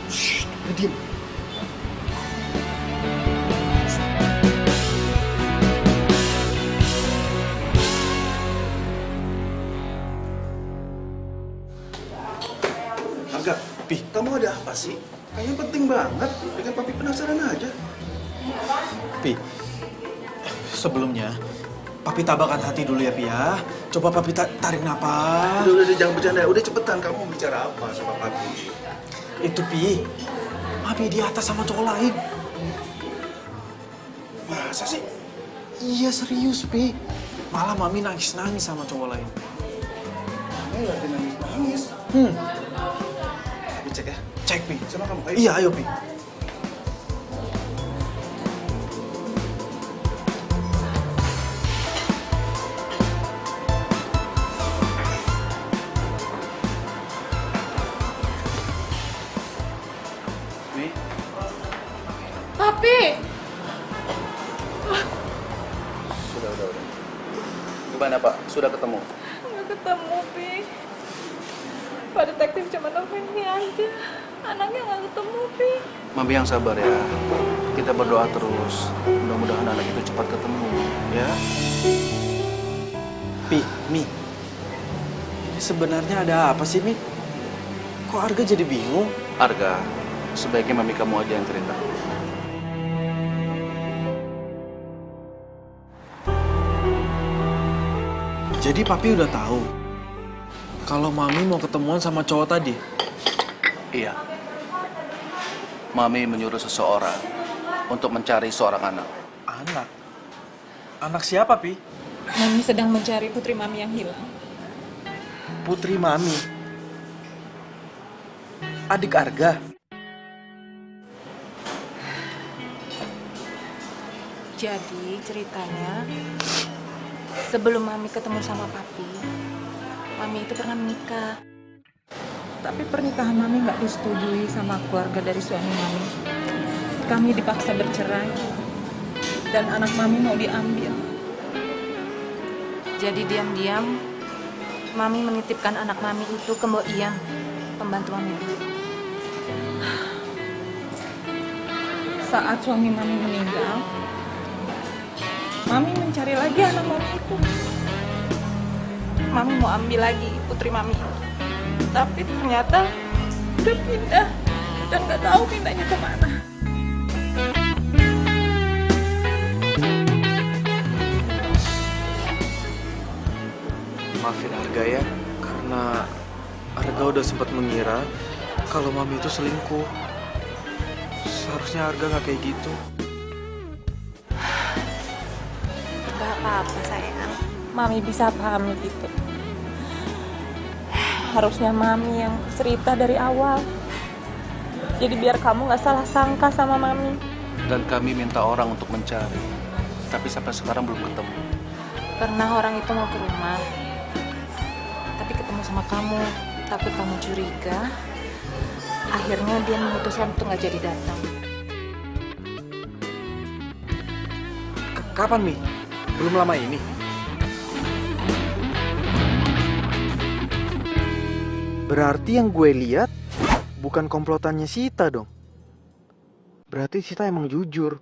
Speaker 10: Shh, diam.
Speaker 8: Agak, Pi, kamu ada apa sih? Kayaknya penting banget. Bikin papi penasaran aja.
Speaker 10: Pi, sebelumnya papi tabahkan hati dulu ya, Pi ya. Coba papi tarik napas.
Speaker 8: Udah, jangan bercanda. Udah cepetan, kamu mau bicara apa sama papi?
Speaker 10: Itu, Pi. Papi di atas sama cowok lain.
Speaker 8: Masa sih?
Speaker 10: Iya, serius, Pi. Malah Mami nangis-nangis sama cowok lain.
Speaker 8: Mami lagi nangis-nangis. Tapi cek ya.
Speaker 10: Cek, Pi.
Speaker 8: Sama kamu, ayo.
Speaker 10: Iya, ayo, Pi.
Speaker 4: Papi!
Speaker 9: Sudah. Gimana Pak? Sudah ketemu?
Speaker 4: Nggak ketemu, Pi. Pak detektif cuma nemuin ini aja. Anaknya nggak ketemu, Pi.
Speaker 9: Mami yang sabar ya. Kita berdoa terus. Mudah-mudahan anak itu cepat ketemu, ya.
Speaker 10: Pi, Mi. Ini sebenarnya ada apa sih, Mi? Kok Arga jadi bingung?
Speaker 9: Arga, sebaiknya mami kamu aja yang cerita.
Speaker 10: Jadi papi udah tahu kalau Mami mau ketemuan sama cowok tadi?
Speaker 9: Iya. Mami menyuruh seseorang untuk mencari seorang anak.
Speaker 10: Anak? Anak siapa, Pi?
Speaker 4: Mami sedang mencari putri Mami yang hilang.
Speaker 10: Putri Mami? Adik Arga?
Speaker 4: Jadi ceritanya, sebelum Mami ketemu sama Papi, Mami itu pernah menikah. Tapi pernikahan Mami nggak disetujui sama keluarga dari suami Mami. Kami dipaksa bercerai, dan anak Mami mau diambil. Jadi diam-diam, Mami menitipkan anak Mami itu ke Mbok Iyang, pembantu Mami dulu. Saat suami Mami meninggal, Mami mencari lagi anak Mami itu. Mami mau ambil lagi putri Mami. Tapi ternyata udah pindah. Dan gak tahu pindahnya kemana.
Speaker 10: Maafin Arga ya, karena Arga udah sempat mengira kalau Mami itu selingkuh. Seharusnya Arga nggak kayak gitu.
Speaker 4: Gak apa-apa sayang. Mami bisa paham gitu. Harusnya Mami yang cerita dari awal. Jadi biar kamu gak salah sangka sama Mami.
Speaker 9: Dan kami minta orang untuk mencari. Tapi sampai sekarang belum ketemu.
Speaker 4: Pernah orang itu mau ke rumah. Tapi ketemu sama kamu. Takut kamu curiga. Akhirnya dia memutuskan untuk nggak jadi datang.
Speaker 3: Kapan, Mi? Belum lama ini? Berarti yang gue lihat bukan komplotannya Sita dong. Berarti Sita emang jujur.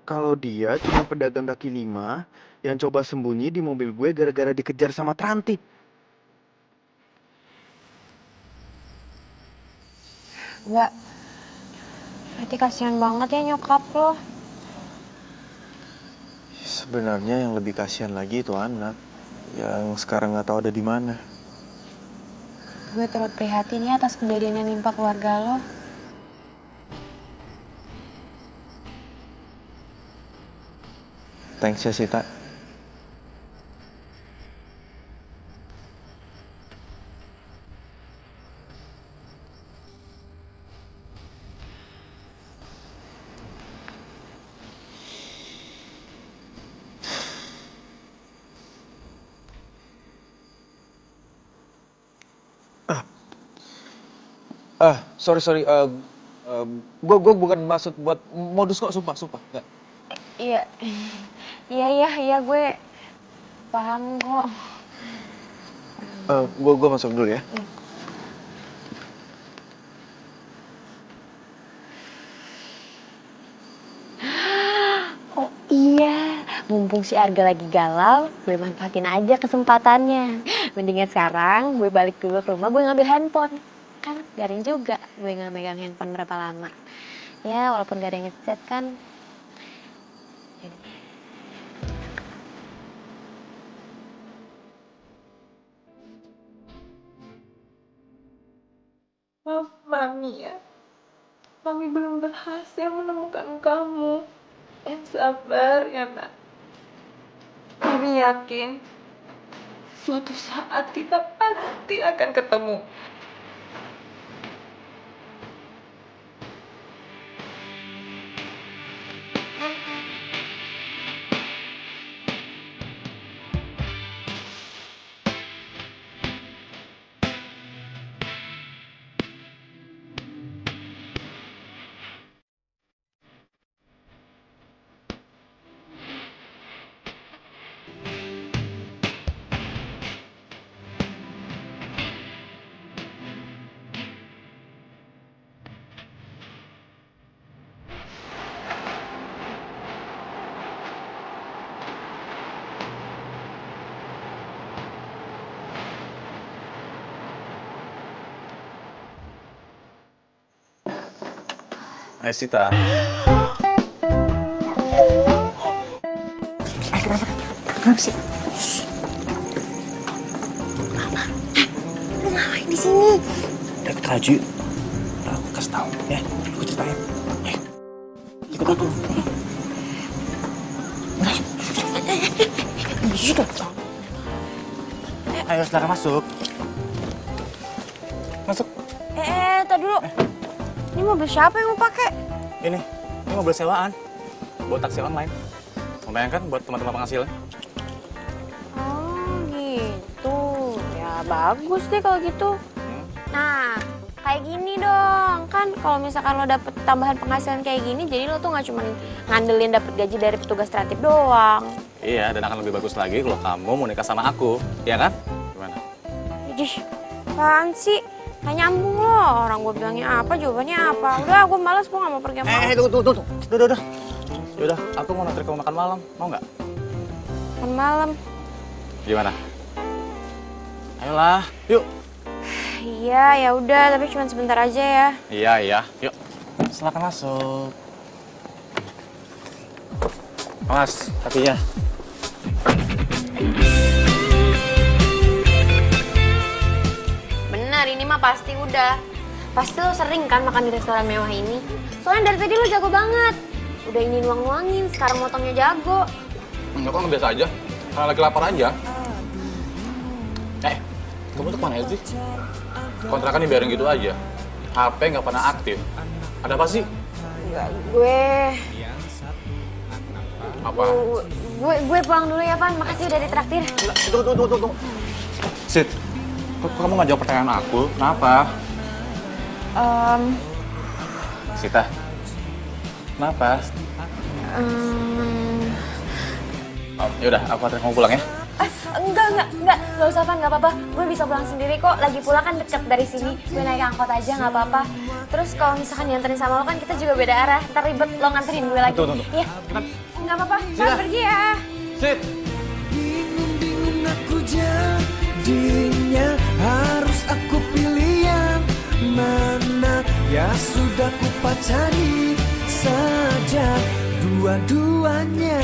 Speaker 3: Kalau dia cuma pedagang kaki lima yang coba sembunyi di mobil gue gara-gara dikejar sama Tranti.
Speaker 6: Enggak. Berarti kasihan banget ya nyokap lo.
Speaker 10: Sebenarnya yang lebih kasihan lagi itu anak yang sekarang nggak tahu ada di mana.
Speaker 6: Gue turut prihatin ya atas kejadian yang nimpa keluarga lo.
Speaker 10: Thanks ya Sita. Sorry. Gue bukan maksud buat modus kok, sumpah. Nggak.
Speaker 6: Iya, gue paham kok.
Speaker 10: Gue masuk dulu ya.
Speaker 6: Oh iya, mumpung si Arga lagi galau, gue manfaatin aja kesempatannya. Mendingan sekarang gue balik dulu ke rumah, gue ngambil handphone. Kan garing juga gue nggak megang handphone berapa lama. Ya walaupun gak ada yang ngechat kan.
Speaker 4: Maaf, Mami ya. Mami belum berhasil menemukan kamu. Yang sabar ya, Nak. Mami yakin suatu saat kita pasti akan ketemu.
Speaker 2: Hai Sita.
Speaker 6: Kenapa sih? Lu ngapain di sini?
Speaker 9: Deket Raju. Aku kasih tahu ya. Aku ceritain. Ikut aku. Ayo silakan masuk. Masuk.
Speaker 6: Tadi dulu. Ini mobil siapa yang mau pakai?
Speaker 2: Ini mobil sewaan. Buat taksi online. Lumayan kan buat teman-teman penghasilan.
Speaker 6: Oh gitu. Ya bagus deh kalau gitu. Nah, kayak gini dong. Kan kalau misalkan lo dapet tambahan penghasilan kayak gini, jadi lo tuh nggak cuma ngandelin dapet gaji dari petugas kreatif doang.
Speaker 2: Iya, dan akan lebih bagus lagi kalau kamu mau nikah sama aku. Iya kan? Gimana?
Speaker 6: Ijih, apaan sih? Gak nyambung lo. Orang gue bilangnya apa, jawabannya apa. Udah, gue males, gue gak mau pergi sama lo.
Speaker 2: Tunggu. Udah. Yaudah, aku mau nganter kamu makan malam. Mau nggak?
Speaker 6: Makan malam.
Speaker 2: Gimana? Ayolah, yuk.
Speaker 6: Iya, ya udah, tapi cuma sebentar aja ya.
Speaker 2: Iya. Yuk. Silakan masuk. Awas, kakinya.
Speaker 6: Bener, ini mah pasti udah. Pasti lo sering kan makan di restoran mewah ini. Soalnya dari tadi lo jago banget. Udah ini nuang-nuangin, sekarang motongnya jago.
Speaker 2: Enggak kok, biasa aja. Karena lagi lapar aja. Kamu tuh kemana sih? Kontrakan dibiarin gitu aja. HP nggak pernah aktif. Ada apa sih?
Speaker 6: Enggak, gue
Speaker 2: Apa?
Speaker 6: Gue pulang dulu ya, Pan. Makasih udah ditraktir.
Speaker 2: Tunggu. Sid, kok kamu nggak jawab pertanyaan aku? Kenapa? Sita, kenapa? Yaudah, aku anterin kamu pulang ya.
Speaker 6: Enggak usah Van, nggak apa-apa. Gue bisa pulang sendiri kok. Lagi pula kan deket dari sini. Gue naik angkot aja, nggak apa-apa. Terus kalau misalkan dianterin sama lo kan kita juga beda arah. Ntar ribet lo nganterin gue lagi.
Speaker 2: Tunggu.
Speaker 6: Iya, nggak apa-apa. Van pergi ya.
Speaker 2: Sit.
Speaker 5: Bingung aku jadinya, harus aku pilih yang mana. Ya sudah ku pacari saja dua-duanya.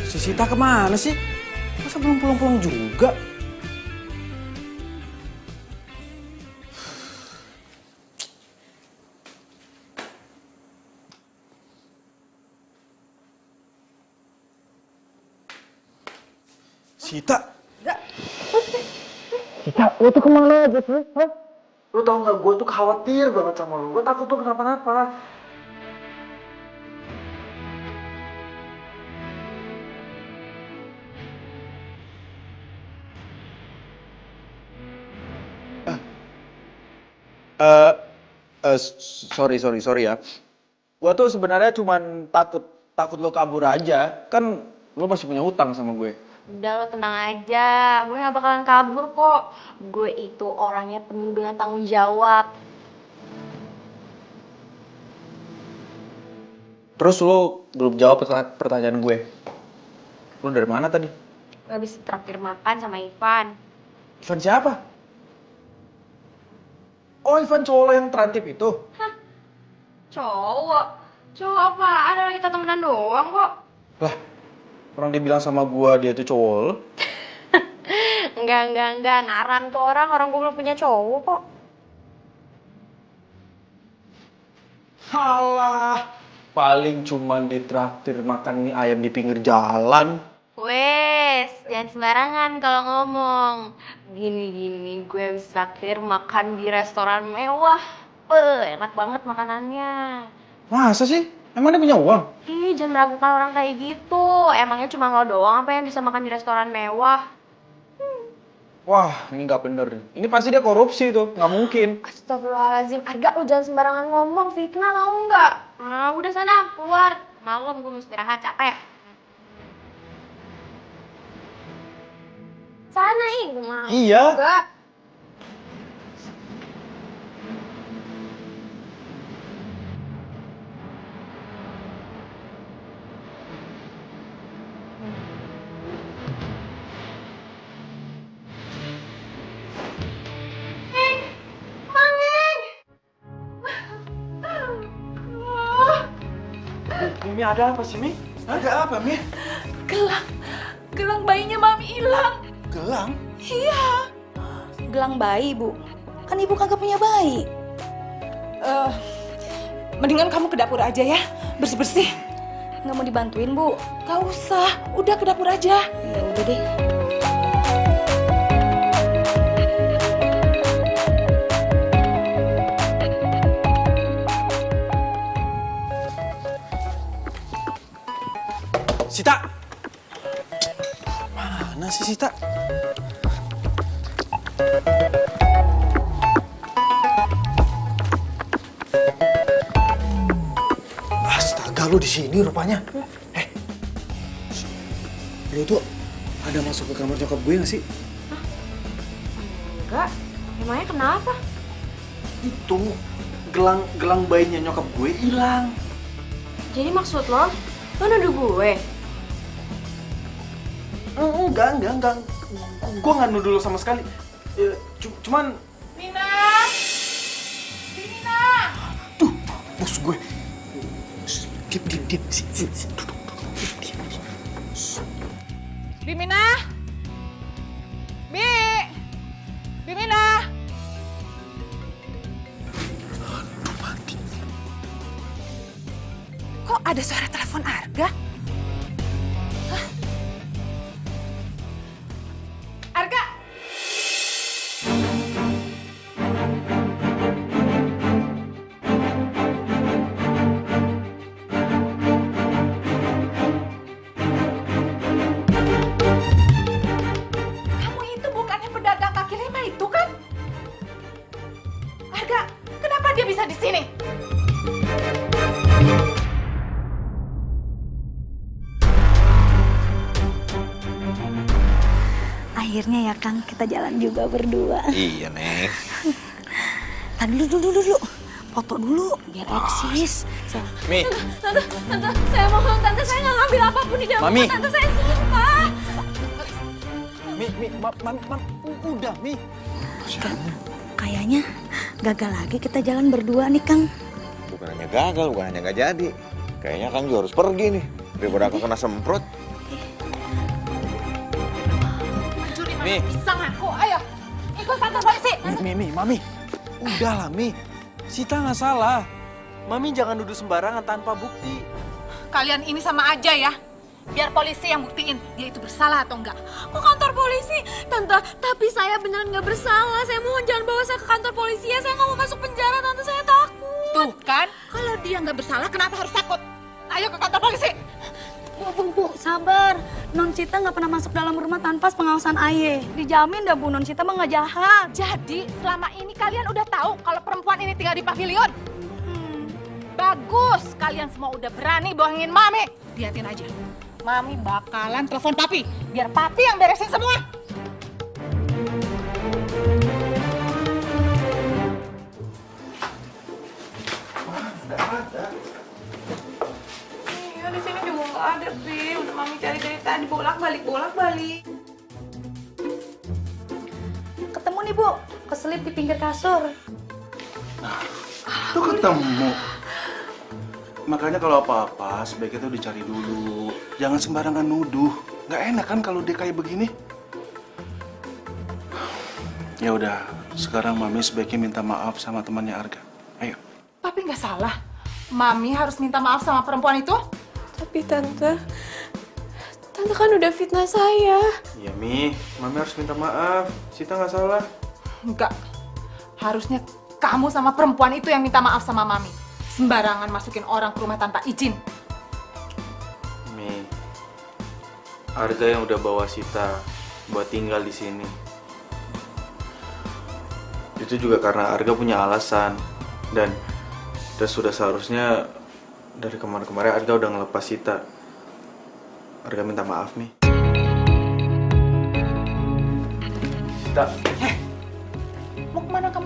Speaker 10: Si Sita kemana sih? Masa belum pulang-pulang juga? Sita? Sita, lo tuh kemana aja sih? Hah? Lo tau gak, gue tuh khawatir banget sama lo. Gue takut tuh kenapa-napa. Sorry ya. Gua tuh sebenarnya cuman takut lo kabur aja. Kan lo masih punya hutang sama gue.
Speaker 7: Udah lo tenang aja, gue gak bakalan kabur kok. Gue itu orangnya penuh dengan tanggung jawab.
Speaker 10: Terus lo belum jawab pertanyaan gue. Lo dari mana tadi?
Speaker 7: Gue habis traktir makan sama Ivan.
Speaker 10: Ivan siapa? Oh, Ivan cowok lo yang terantip itu?
Speaker 7: Cowok? Cowok apaan? Orang kita temenan doang kok.
Speaker 10: Lah, orang dia bilang sama gua dia tuh cowok lo.
Speaker 7: Enggak. Narang tuh orang gue belum punya cowok kok.
Speaker 10: Halah, paling cuman ditraktir makan mie ayam di pinggir jalan.
Speaker 7: Wes, jangan sembarangan kalau ngomong. Gini, gue habis traktir makan di restoran mewah. Enak banget makanannya.
Speaker 10: Masa sih? Emang dia punya uang?
Speaker 7: Ih, jangan meragukan orang kayak gitu. Emangnya cuma lo doang apa yang bisa makan di restoran mewah?
Speaker 10: Wah, ini nggak bener. Ini pasti dia korupsi tuh, nggak mungkin.
Speaker 7: Astagfirullahaladzim, Arga lo jangan sembarangan ngomong, fitnah tau nggak? Nah, udah sana, keluar. Malam gue mau istirahat, capek. Sana, gue mau.
Speaker 10: Iya.
Speaker 7: Enggak.
Speaker 3: Mi, ada apa sih, Mi?
Speaker 8: Ada apa, Mi?
Speaker 4: Gelang bayinya Mami hilang.
Speaker 8: Gelang?
Speaker 1: Iya. Gelang bayi, Bu. Kan Ibu kagak punya bayi.
Speaker 4: Mendingan kamu ke dapur aja ya, bersih-bersih.
Speaker 1: Nggak mau dibantuin, Bu?
Speaker 4: Gak usah, udah ke dapur aja.
Speaker 1: Ya udah deh.
Speaker 10: Sita! Mana sih Sita? Astaga, lu di sini rupanya. Lu tuh ada masuk ke kamar nyokap gue nggak sih?
Speaker 7: Enggak, emangnya kenapa?
Speaker 10: Itu gelang bayinya nyokap gue hilang.
Speaker 7: Jadi maksud lo nuduh gue?
Speaker 10: Enggak. Gue nggak nuduh lo sama sekali. Cuman...
Speaker 4: Mina!
Speaker 10: Tuh, bos gue. Diam. Sini. Duduk. Diam.
Speaker 4: Bimina! Bimina!
Speaker 10: Aduh, mati.
Speaker 4: Kok ada suara telepon Arga? Hah? Arga! di sini.
Speaker 1: Akhirnya ya Kang, kita jalan juga berdua.
Speaker 10: Iya, Neng.
Speaker 1: Tadi dulu. Foto dulu, biar eksis.
Speaker 10: Mi.
Speaker 6: Tante, saya mohon tante, saya nggak ngambil apapun di dalam
Speaker 10: Mami.
Speaker 6: rumah tante, saya sumpah.
Speaker 10: Udah, Mi.
Speaker 1: Kayaknya gagal lagi kita jalan berdua nih Kang.
Speaker 11: Bukan hanya gagal, bukan hanya nggak jadi. Kayaknya Kang juga harus pergi nih. Daripada aku kena semprot.
Speaker 4: Mencuri
Speaker 10: Mi.
Speaker 4: mana pisang aku, ayo. Ikut kantor polisi.
Speaker 3: Mami. Udahlah, Mi. Sita nggak salah. Mami jangan nuduh sembarangan tanpa bukti.
Speaker 4: Kalian ini sama aja ya. Biar polisi yang buktiin dia itu bersalah atau enggak.
Speaker 6: Kok kantor polisi? Tante, tapi saya beneran nggak bersalah. Saya mohon jangan bawa saya ke kantor polisi ya. Saya nggak mau masuk penjara, tante, saya takut.
Speaker 4: Tuh kan, kalau dia nggak bersalah kenapa harus takut? Ayo ke kantor polisi.
Speaker 1: Bu, sabar. Non Cita nggak pernah masuk dalam rumah tanpa pengawasan Aye. Dijamin dah Bu, Non Cita mah nggak jahat.
Speaker 4: Jadi selama ini kalian udah tahu kalau perempuan ini tinggal di pavilion? Bagus, kalian semua udah berani bohongin Mami. Lihatin aja, Mami bakalan telepon Papi, biar Papi yang beresin semua. Iya, di sini juga nggak ada, Pi. Udah Mami cari-cari tadi, bolak-balik.
Speaker 1: Ketemu nih Bu, keselip di pinggir kasur.
Speaker 8: Tuh ketemu. Makanya kalau apa-apa sebaiknya tuh dicari dulu. Jangan sembarangan nuduh. Nggak enak kan kalau dia kayak begini. Ya udah, sekarang Mami sebaiknya minta maaf sama temannya Arga. Ayo.
Speaker 4: Papi nggak salah. Mami harus minta maaf sama perempuan itu.
Speaker 6: Tapi tante kan udah fitnah saya.
Speaker 12: Iya, Mi. Mami harus minta maaf. Sita nggak salah.
Speaker 4: Enggak. Harusnya kamu sama perempuan itu yang minta maaf sama Mami. Sembarangan masukin orang ke rumah tanpa izin.
Speaker 12: Mi, Arga yang udah bawa Sita buat tinggal di sini. Itu juga karena Arga punya alasan. Dan sudah seharusnya dari kemarin-kemarin Arga udah ngelepas Sita. Arga minta maaf, Mi. Sita.
Speaker 4: Mau kemana kamu?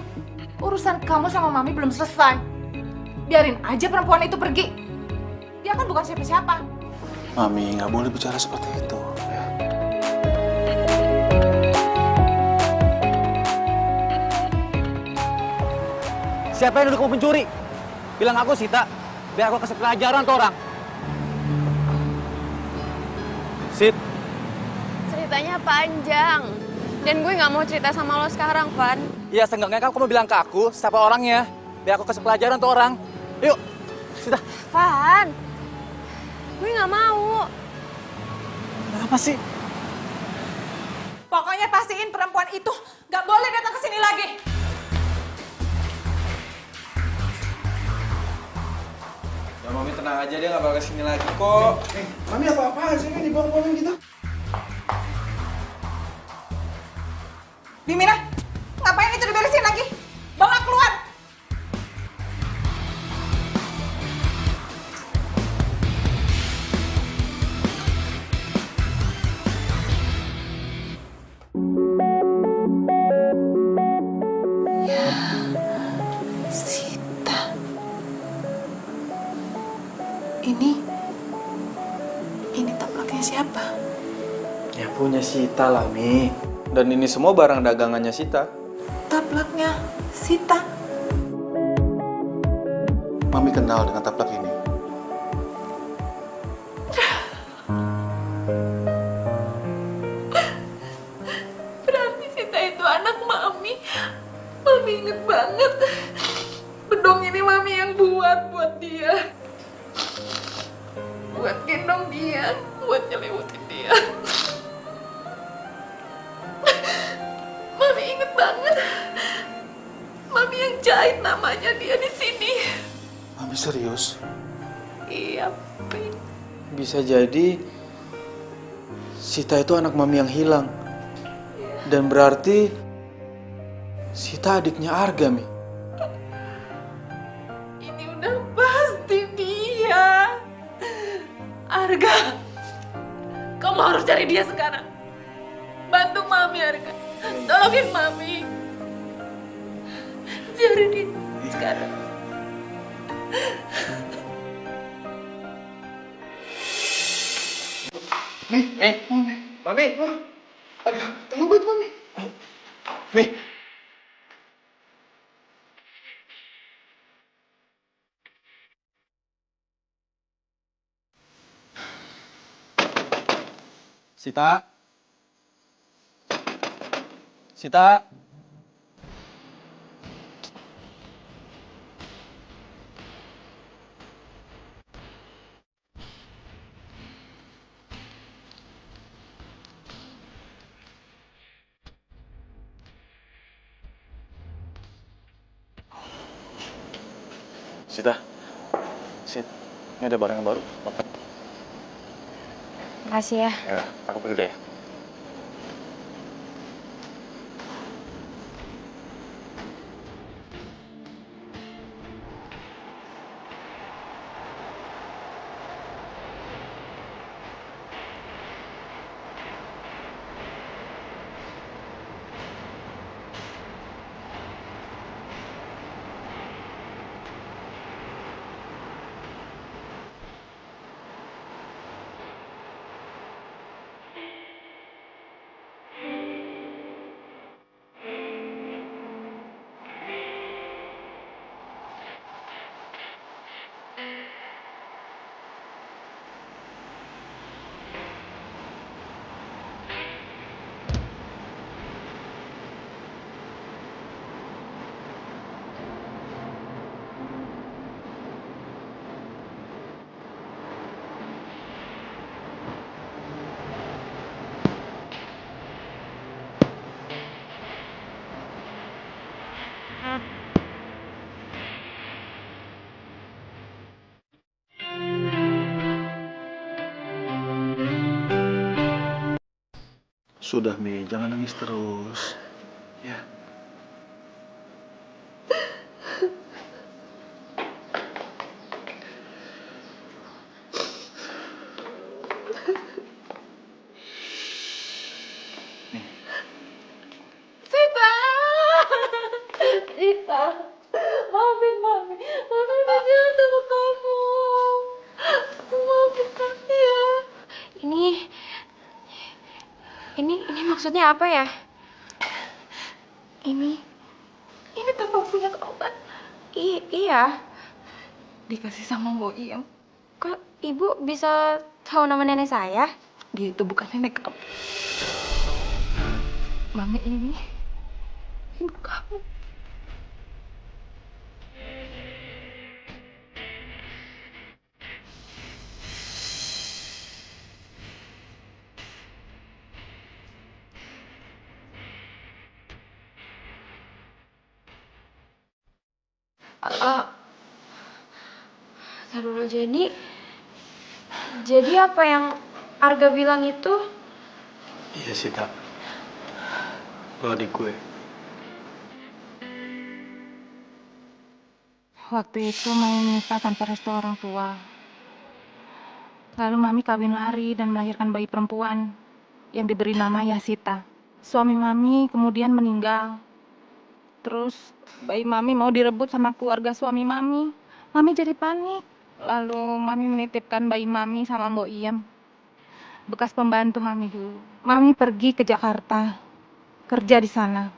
Speaker 4: Urusan kamu sama Mami belum selesai. Biarin aja perempuan itu pergi. Dia kan bukan siapa-siapa.
Speaker 8: Mami, nggak boleh bicara seperti itu. Ya.
Speaker 2: Siapa yang nuduh kamu pencuri? Bilang aku Sita, biar aku kasih pelajaran ke orang. Sit.
Speaker 6: Ceritanya panjang. Dan gue nggak mau cerita sama lo sekarang, Van.
Speaker 2: Ya seenggaknya kamu bilang ke aku siapa orangnya, biar aku kasih pelajaran ke orang. Yuk, Sita.
Speaker 6: Van, gue nggak mau.
Speaker 2: Kenapa sih?
Speaker 4: Pokoknya pastiin perempuan itu nggak boleh datang ke sini lagi.
Speaker 12: Ya, Mami tenang aja, dia nggak bakal kesini lagi kok.
Speaker 8: Mami apa-apaan sih kan dibawa-bawain gitu?
Speaker 4: Bimina, ngapain itu diberesin lagi? Bawa keluar. Sita. Ini taplaknya siapa?
Speaker 12: Ya punya Sita lah, Mi. Dan ini semua barang dagangannya Sita.
Speaker 4: Taplaknya Sita.
Speaker 8: Mami kenal dengan taplak ini.
Speaker 4: Berarti Sita itu anak Mami. Mami inget banget. Bedong ini Mami yang buat dia. Buat gendong dia, buat nyelimutin dia. Mami inget banget. Mami yang jahit namanya dia di sini.
Speaker 8: Mami serius?
Speaker 4: Iya, Pi.
Speaker 12: Bisa jadi Sita itu anak Mami yang hilang. Dan berarti Sita adiknya Arga, Mi.
Speaker 4: Arga, kamu harus cari dia sekarang. Bantu Mami, Arga. Tolongin Mami. Cari dia sekarang.
Speaker 3: Mami. Aduh, tunggu buat Mami. Nih.
Speaker 9: Sita. Sita.
Speaker 12: Sita, Sit, ini ada barang yang baru.
Speaker 6: Makasih ya.
Speaker 12: Ya, aku pergi deh.
Speaker 8: Sudah, Mi, jangan nangis terus. Ya.
Speaker 4: Sita, maafin Mami. Mami udah jahat sama kamu. Maafin Mami ya.
Speaker 6: Ini maksudnya apa ya?
Speaker 4: Ini Papa punya obat.
Speaker 6: Iya.
Speaker 4: Dikasih sama Mbok Iem.
Speaker 6: Kok ibu bisa tahu nama nenek saya?
Speaker 4: Dia itu bukan nenek kamu. Mami ini ibu kamu.
Speaker 6: Dulu jadi apa yang Arga bilang itu?
Speaker 12: Iya, Sita. Lo adik gue.
Speaker 4: Waktu itu Mami nikah tanpa restu orang tua. Lalu Mami kawin lari dan melahirkan bayi perempuan yang diberi nama Yasita. Suami Mami kemudian meninggal. Terus bayi Mami mau direbut sama keluarga suami Mami. Mami jadi panik. Lalu Mami menitipkan bayi Mami sama Mbok Iem, bekas pembantu Mami dulu. Mami pergi ke Jakarta, kerja di sana.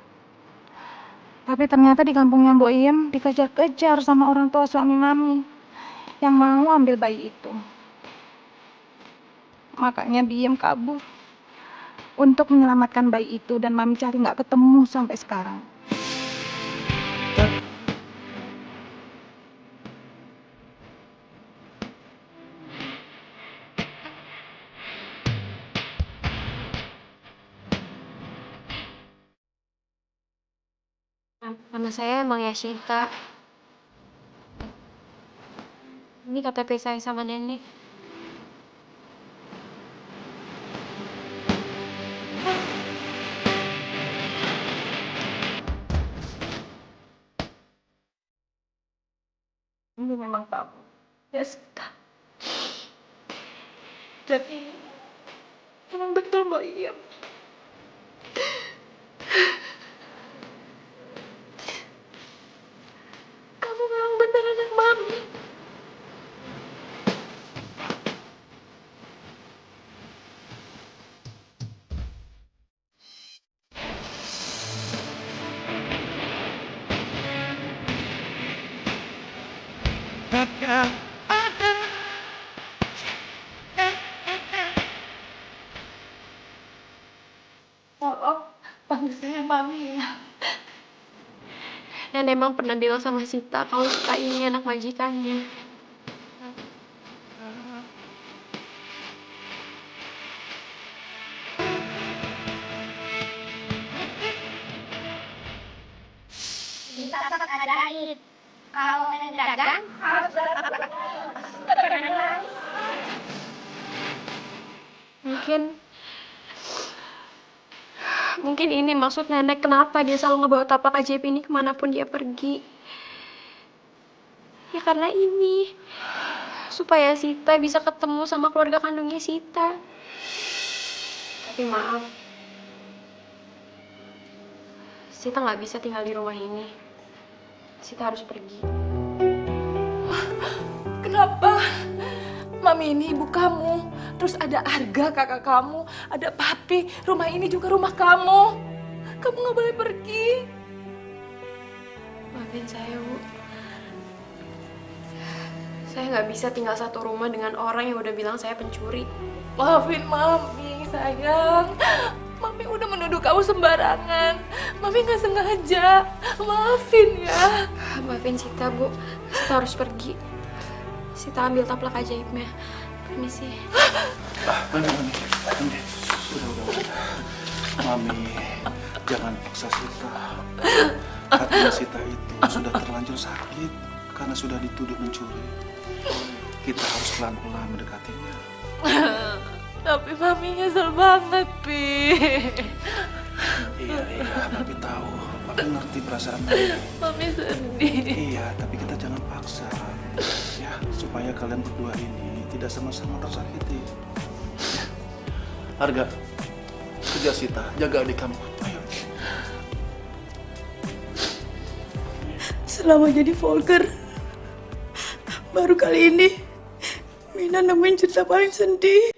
Speaker 4: Tapi ternyata di kampungnya Mbok Iem dikejar-kejar sama orang tua suami Mami yang mau ambil bayi itu. Makanya Biem kabur untuk menyelamatkan bayi itu dan Mami cari nggak ketemu sampai sekarang.
Speaker 6: Nama saya emang Yasita. Ini KTP saya sama nenek.
Speaker 4: Ini memang kamu, Yasita. Dan ini memang betul Mbak Iem. Kamu memang benar anak Mami. Tolong panggil saya Mami ya.
Speaker 13: Dan emang pernah bilang sama Sita kalau Sita ini anak majikannya.
Speaker 7: Kita adain. Kalau yang dagang harus
Speaker 13: Mungkin ini maksud nenek kenapa dia selalu ngebawa taplak ajaib ini kemanapun dia pergi. Ya karena ini. Supaya Sita bisa ketemu sama keluarga kandungnya Sita. Tapi maaf. Sita nggak bisa tinggal di rumah ini. Sita harus pergi.
Speaker 4: Kenapa? Mami ini ibu kamu. Terus ada Arga kakak kamu. Ada Papi. Rumah ini juga rumah kamu. Kamu nggak boleh pergi.
Speaker 13: Maafin saya, Bu. Saya nggak bisa tinggal satu rumah dengan orang yang udah bilang saya pencuri.
Speaker 4: Maafin Mami, sayang. Mami udah menuduh kamu sembarangan. Mami nggak sengaja. Maafin ya.
Speaker 13: Maafin Sita, Bu. Sita harus pergi. Sita ambil taplak ajaibnya. Permisi.
Speaker 8: Mami. Udah. Mami, jangan paksa Sita. Hatinya Sita itu sudah terlanjur sakit karena sudah dituduh mencuri. Kita harus pelan-pelan mendekatinya.
Speaker 4: Tapi Mami nyesel banget, Pi.
Speaker 8: Iya, Papi tahu. Papi ngerti perasaan Mami.
Speaker 4: Mami sedih.
Speaker 8: Iya, tapi kita jangan paksa. Ya, supaya kalian berdua ini tidak sama-sama tersakiti. Ya. Arga, kejar Sita, jaga adik kamu. Ayo.
Speaker 1: Selama jadi Volker, baru kali ini Mina nemuin cerita paling sedih.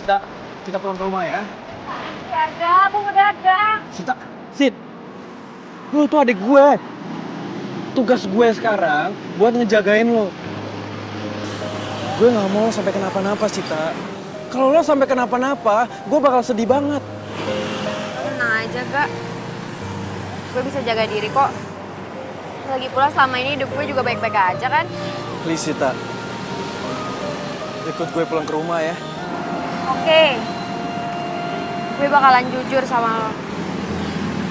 Speaker 3: Sita, kita pulang ke rumah ya.
Speaker 6: Dagang, mau dagang.
Speaker 3: Sita, Sid, lu tuh adik gue. Tugas gue sekarang buat ngejagain lo. Gue gak mau sampai kenapa-napa, Sita. Kalau lo sampai kenapa-napa, gue bakal sedih banget.
Speaker 6: Tenang aja, Kak. Gue bisa jaga diri kok. Lagi pula selama ini hidup gue juga baik-baik aja kan.
Speaker 3: Please, Sita. Ikut gue pulang ke rumah ya.
Speaker 6: Oke. Gue bakalan jujur sama lo.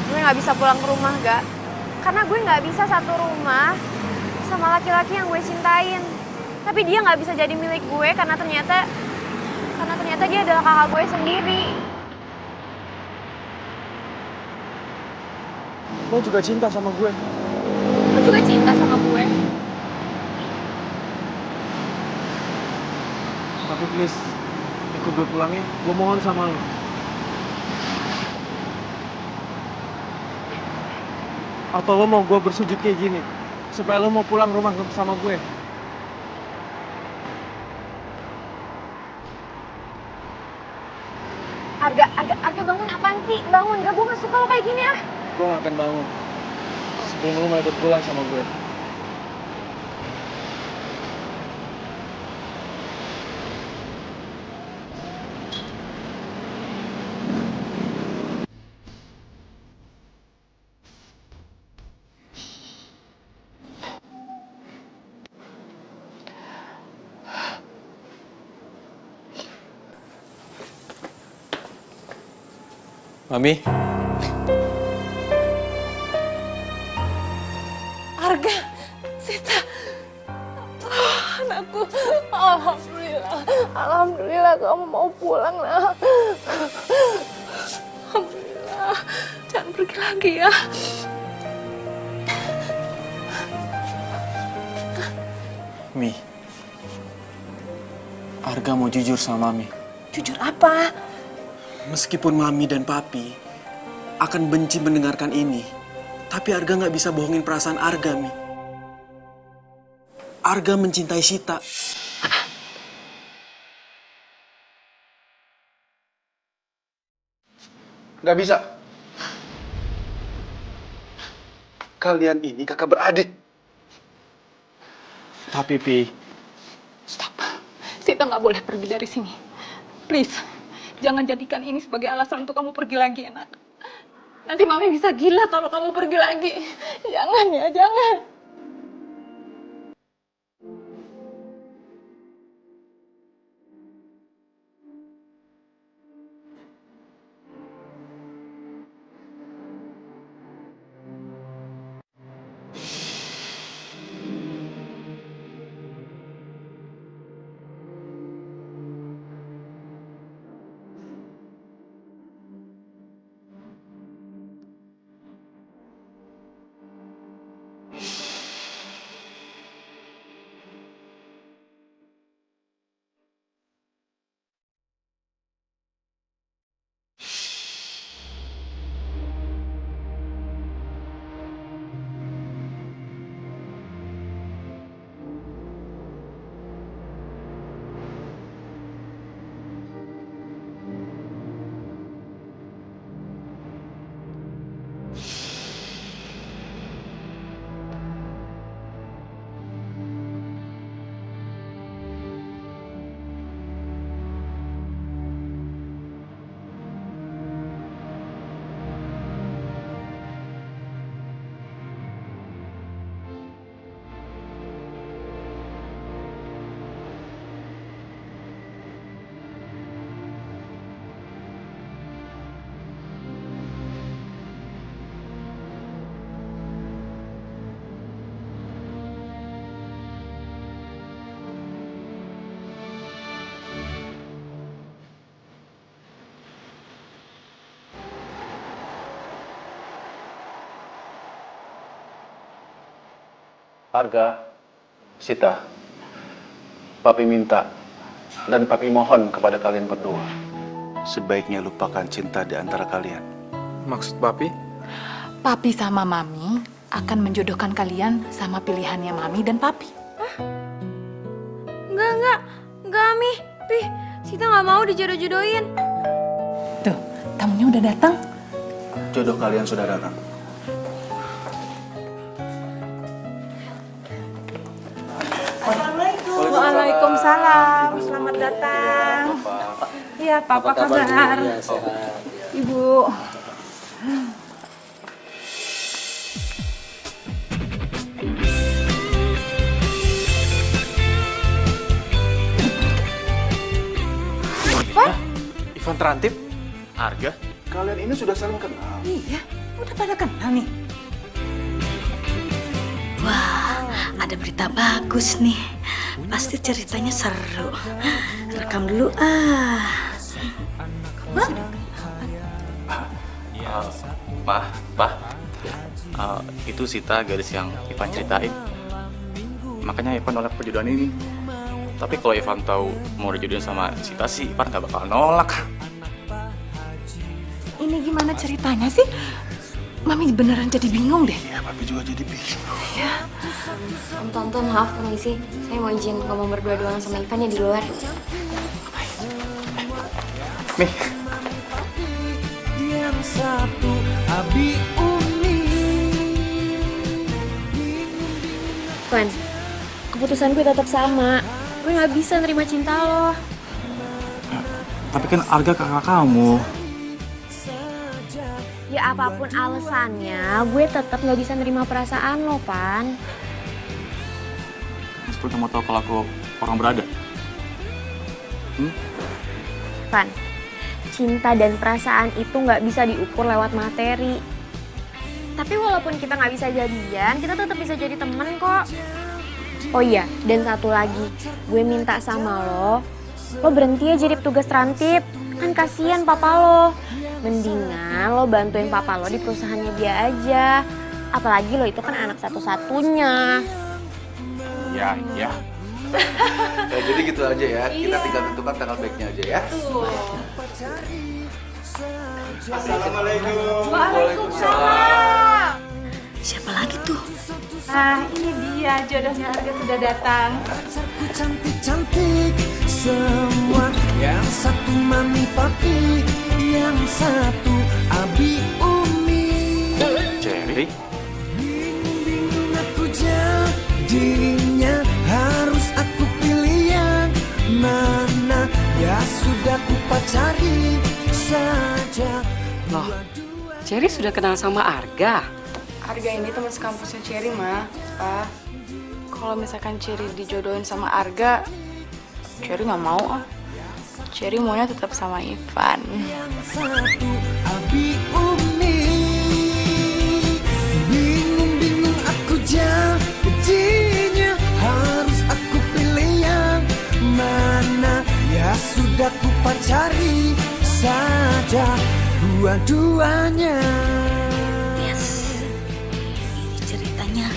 Speaker 6: Gue gak bisa pulang ke rumah, Gak. Karena gue nggak bisa satu rumah sama laki-laki yang gue cintain. Tapi dia nggak bisa jadi milik gue karena ternyata dia adalah kakak gue sendiri.
Speaker 3: Lo juga cinta sama gue.
Speaker 6: Lo juga cinta sama gue.
Speaker 3: Tapi please, ikut gue pulang ya. Gue mohon sama lo. Atau lo mau gue bersujud kayak gini? Supaya lo mau pulang rumah sama gue.
Speaker 6: Arga bangun, apaan sih? Bangun, gue gak suka lo kayak gini ah.
Speaker 3: Gue gak akan bangun sebelum lo mau ikut pulang sama gue.
Speaker 2: Mami.
Speaker 4: Arga, Sita. Anakku, Alhamdulillah kamu mau pulang lah. Alhamdulillah, jangan pergi lagi ya.
Speaker 3: Mi, Arga mau jujur sama Mami.
Speaker 4: Jujur apa?
Speaker 10: Meskipun Mami dan Papi akan benci mendengarkan ini, tapi Arga nggak bisa bohongin perasaan Arga, Mi. Arga mencintai Sita.
Speaker 8: Nggak bisa. Kalian ini kakak beradik.
Speaker 3: Tapi, Pi.
Speaker 4: Stop. Sita nggak boleh pergi dari sini. Please. Jangan jadikan ini sebagai alasan untuk kamu pergi lagi, anak. Nanti Mami bisa gila kalau kamu pergi lagi. Jangan ya, jangan.
Speaker 9: Arga, Sita, Papi minta dan Papi mohon kepada kalian berdua. Sebaiknya lupakan cinta di antara kalian.
Speaker 3: Maksud Papi?
Speaker 4: Papi sama Mami akan menjodohkan kalian sama pilihannya Mami dan Papi.
Speaker 6: Enggak, Mi. Pi, Sita nggak mau dijodoh-jodohin.
Speaker 4: Tuh, tamunya udah datang.
Speaker 9: Jodoh kalian sudah datang.
Speaker 4: Waalaikumsalam. Selamat datang. Iya, Papa kabar. Ibu.
Speaker 3: Ivan Terantip?
Speaker 2: Arga?
Speaker 8: Kalian ini sudah saling kenal.
Speaker 4: Iya, udah pada kenal nih.
Speaker 1: Wah, ada berita bagus nih. Pasti ceritanya seru. Rekam dulu
Speaker 2: Pak, itu Sita gadis yang Ivan ceritain. Makanya Ivan nolak perjodohan ini. Tapi kalau Ivan tahu mau dijodohin sama Sita sih, Ivan gak bakal nolak.
Speaker 4: Ini gimana ceritanya sih? Mami beneran jadi bingung deh.
Speaker 8: Ya, Papi juga jadi bingung.
Speaker 4: Ya.
Speaker 13: Om Tonto, maaf permisi. Saya mau izin ngomong berdua doang sama Ivan ya di luar.
Speaker 2: Nih.
Speaker 5: Yang satu Abi Umi.
Speaker 13: Van, keputusan gue tetap sama. Gue nggak bisa nerima cinta lo.
Speaker 2: Tapi kan Arga kakak kamu.
Speaker 13: Ya apapun alasannya, gue tetap nggak bisa nerima perasaan lo, Van.
Speaker 2: Meskipun kamu tahu kalau aku orang berada.
Speaker 13: Van, cinta dan perasaan itu nggak bisa diukur lewat materi. Tapi walaupun kita nggak bisa jadian, kita tetap bisa jadi temen kok. Oh iya, dan satu lagi, gue minta sama lo berhenti ya jadi petugas transit. Kan kasihan papa lo. Mendingan lo bantuin papa lo di perusahaannya dia aja. Apalagi lo itu kan anak satu-satunya.
Speaker 2: Ya.
Speaker 8: Ya, jadi gitu aja ya. Kita tinggal tentukan tanggal baiknya aja ya.
Speaker 4: Assalamualaikum. Waalaikumsalam.
Speaker 1: Siapa lagi tuh?
Speaker 4: Ah, ini dia jodohnya Arga sudah datang.
Speaker 5: Cantik-cantik semua. Yang satu Mami Papi, yang satu Abi Umi.
Speaker 2: Cherry?
Speaker 5: Bingung aku jadinya, harus aku pilih yang mana. Ya sudah ku pacari saja.
Speaker 14: Loh, Cherry sudah kenal sama Arga?
Speaker 4: Arga ini teman sekampusnya Cherry, Ma. Pak, kalau misalkan Cherry dijodohin sama Arga, Cherry nggak mau ah. Cherry maunya tetap sama Ivan.
Speaker 5: Satu Abi Umi. Bingung-bingung aku jadinya, harus aku pilih yang mana. Ya sudah ku pacari saja dua-duanya.
Speaker 1: Ini ceritanya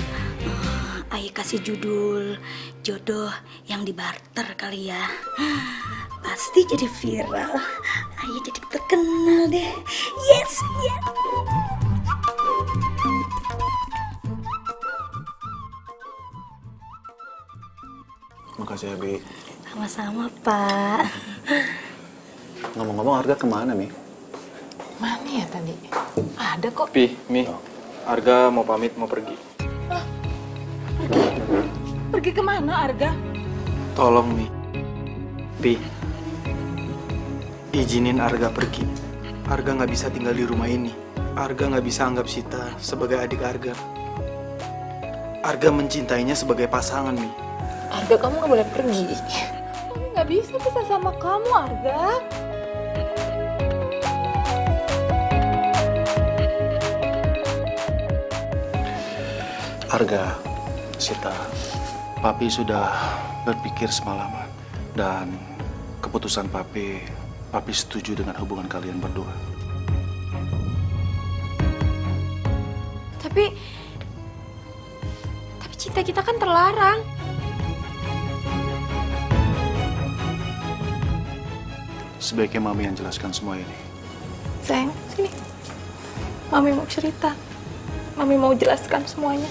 Speaker 1: Ayah kasih judul jodoh yang dibarter kali ya. Pasti jadi viral. Ayah jadi terkenal deh. Yes.
Speaker 9: Makasih ya, Bi.
Speaker 1: Sama-sama, Pak.
Speaker 9: Ngomong-ngomong, Arga kemana, Mi?
Speaker 4: Mana ya tadi? Ada kok.
Speaker 12: Pi, Mi, Arga mau pamit mau pergi.
Speaker 4: Pergi kemana Arga?
Speaker 12: Tolong, Mi. Pi, izinin Arga pergi. Arga nggak bisa tinggal di rumah ini. Arga nggak bisa anggap Sita sebagai adik Arga. Arga mencintainya sebagai pasangan, Mi.
Speaker 4: Arga, kamu nggak boleh pergi. Mami nggak bisa pisah sama kamu, Arga.
Speaker 9: Arga, Sita, Papi sudah berpikir semalaman. Dan keputusan Papi setuju dengan hubungan kalian berdua.
Speaker 13: Tapi cinta kita kan terlarang.
Speaker 9: Sebaiknya Mami yang jelaskan semua ini.
Speaker 4: Sayang, sini. Mami mau cerita. Mami mau jelaskan semuanya.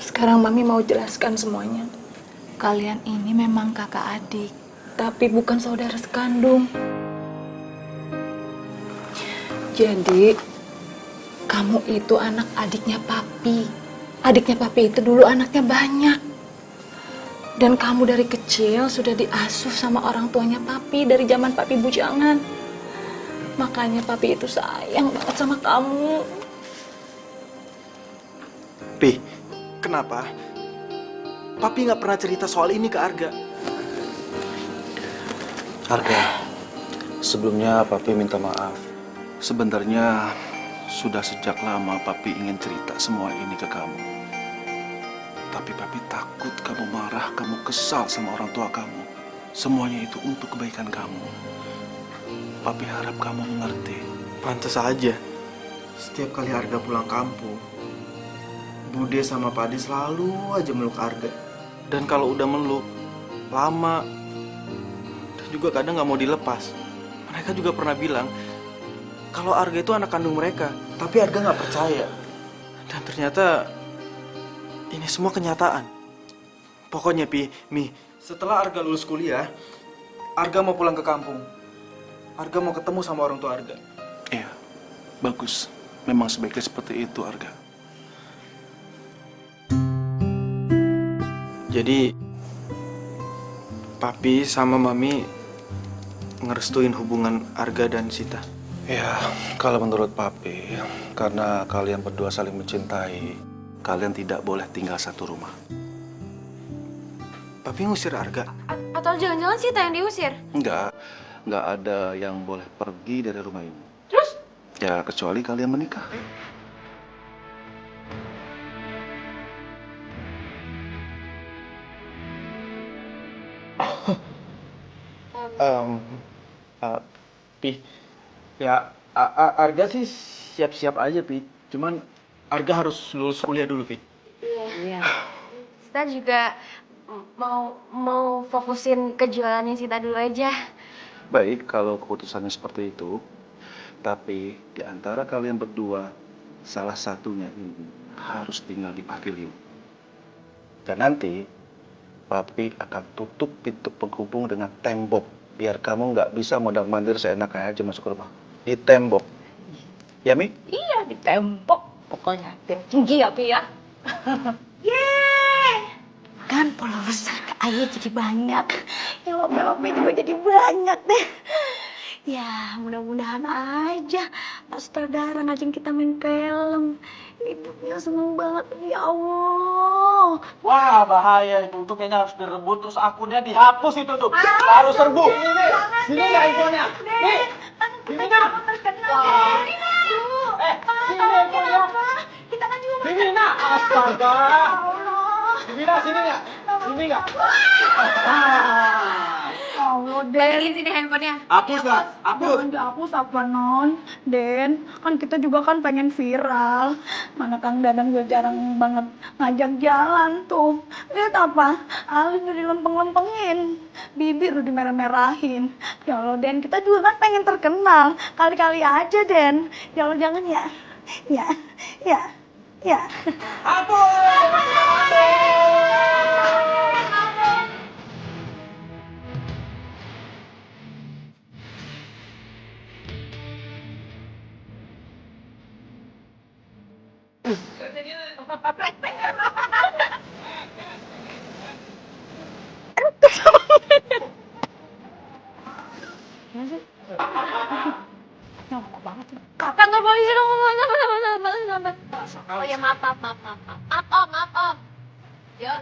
Speaker 4: Sekarang Mami mau jelaskan semuanya. Kalian ini memang kakak adik, tapi bukan saudara sekandung. Jadi, kamu itu anak adiknya Papi. Adiknya Papi itu dulu anaknya banyak. Dan kamu dari kecil sudah diasuh sama orang tuanya Papi dari zaman Papi bujangan. Makanya Papi itu sayang banget sama kamu.
Speaker 12: Pi, kenapa? Papi nggak pernah cerita soal ini ke Arga.
Speaker 9: Arga, sebelumnya Papi minta maaf. Sebenarnya
Speaker 8: Sudah sejak lama Papi ingin cerita semua ini ke kamu. Tapi Papi takut kamu marah, kamu kesal sama orang tua kamu. Semuanya itu untuk kebaikan kamu. Papi harap kamu mengerti.
Speaker 12: Pantas aja. Setiap kali Arga pulang kampung, Bude sama Padi selalu aja meluk Arga. Dan kalau udah meluk, lama. Dan juga kadang nggak mau dilepas. Mereka juga pernah bilang kalau Arga itu anak kandung mereka, tapi Arga nggak percaya. Dan ternyata ini semua kenyataan. Pokoknya Mi, setelah Arga lulus kuliah, Arga mau pulang ke kampung. Arga mau ketemu sama orang tua Arga.
Speaker 8: Iya, bagus. Memang sebaiknya seperti itu, Arga.
Speaker 12: Jadi, Papi sama Mami ngerestuin hubungan Arga dan Sita.
Speaker 8: Ya, kalau menurut Papi, karena kalian berdua saling mencintai, kalian tidak boleh tinggal satu rumah.
Speaker 12: Papi ngusir Arga?
Speaker 13: Atau jangan-jangan Sita yang diusir?
Speaker 8: Enggak ada yang boleh pergi dari rumah ini.
Speaker 13: Terus?
Speaker 8: Ya, kecuali kalian menikah.
Speaker 3: Pi, ya Arga sih siap-siap aja, Pi. Cuman Arga harus lulus kuliah dulu, Pi.
Speaker 13: Iya. Sita juga mau fokusin ke jualannya Sita dulu aja.
Speaker 8: Baik, kalau keputusannya seperti itu. Tapi di antara kalian berdua, salah satunya ini harus tinggal di pavilion. Dan nanti, Papi akan tutup pintu penghubung dengan tembok. Biar kamu nggak bisa mondar-mandir seenaknya aja masuk ke rumah. Di tembok. Ya, Mi?
Speaker 1: Iya, di tembok. Pokoknya tinggi ya, Pi ya. Yeay! Kan followers Ayah jadi banyak. Yang lope-lope juga jadi banyak deh. Ya, mudah-mudahan aja pas sutradara ngajin kita main film. Ibunya seneng banget, ya Allah.
Speaker 3: Wah, bahaya itu. Itu kayaknya harus direbut, terus akunnya dihapus itu tuh. Harus serbu. Sini nggak infonya? Nih, sini nggak? Sini infonya.
Speaker 1: Kita kan juga
Speaker 3: sini nak, astaga. Sini nak, sini nggak? Sini nggak?
Speaker 1: Allah, Den.
Speaker 13: Sini handphonenya.
Speaker 3: Hapus nggak? Hapus.
Speaker 1: Jangan dihapus apa, Non? Den, kan kita juga kan pengen viral. Mana Kang Dadang gue jarang banget ngajak jalan tuh. Lihat apa? Alis udah dilempeng-lempengin. Bibir udah dimerah-merahin. Ya Allah, Den, kita juga kan pengen terkenal. Kali-kali aja, Den. Jangan-jangan ya. Ya.
Speaker 13: Kakak nggak boleh sih dong. Oh ya maaf. Maaf. Yuk.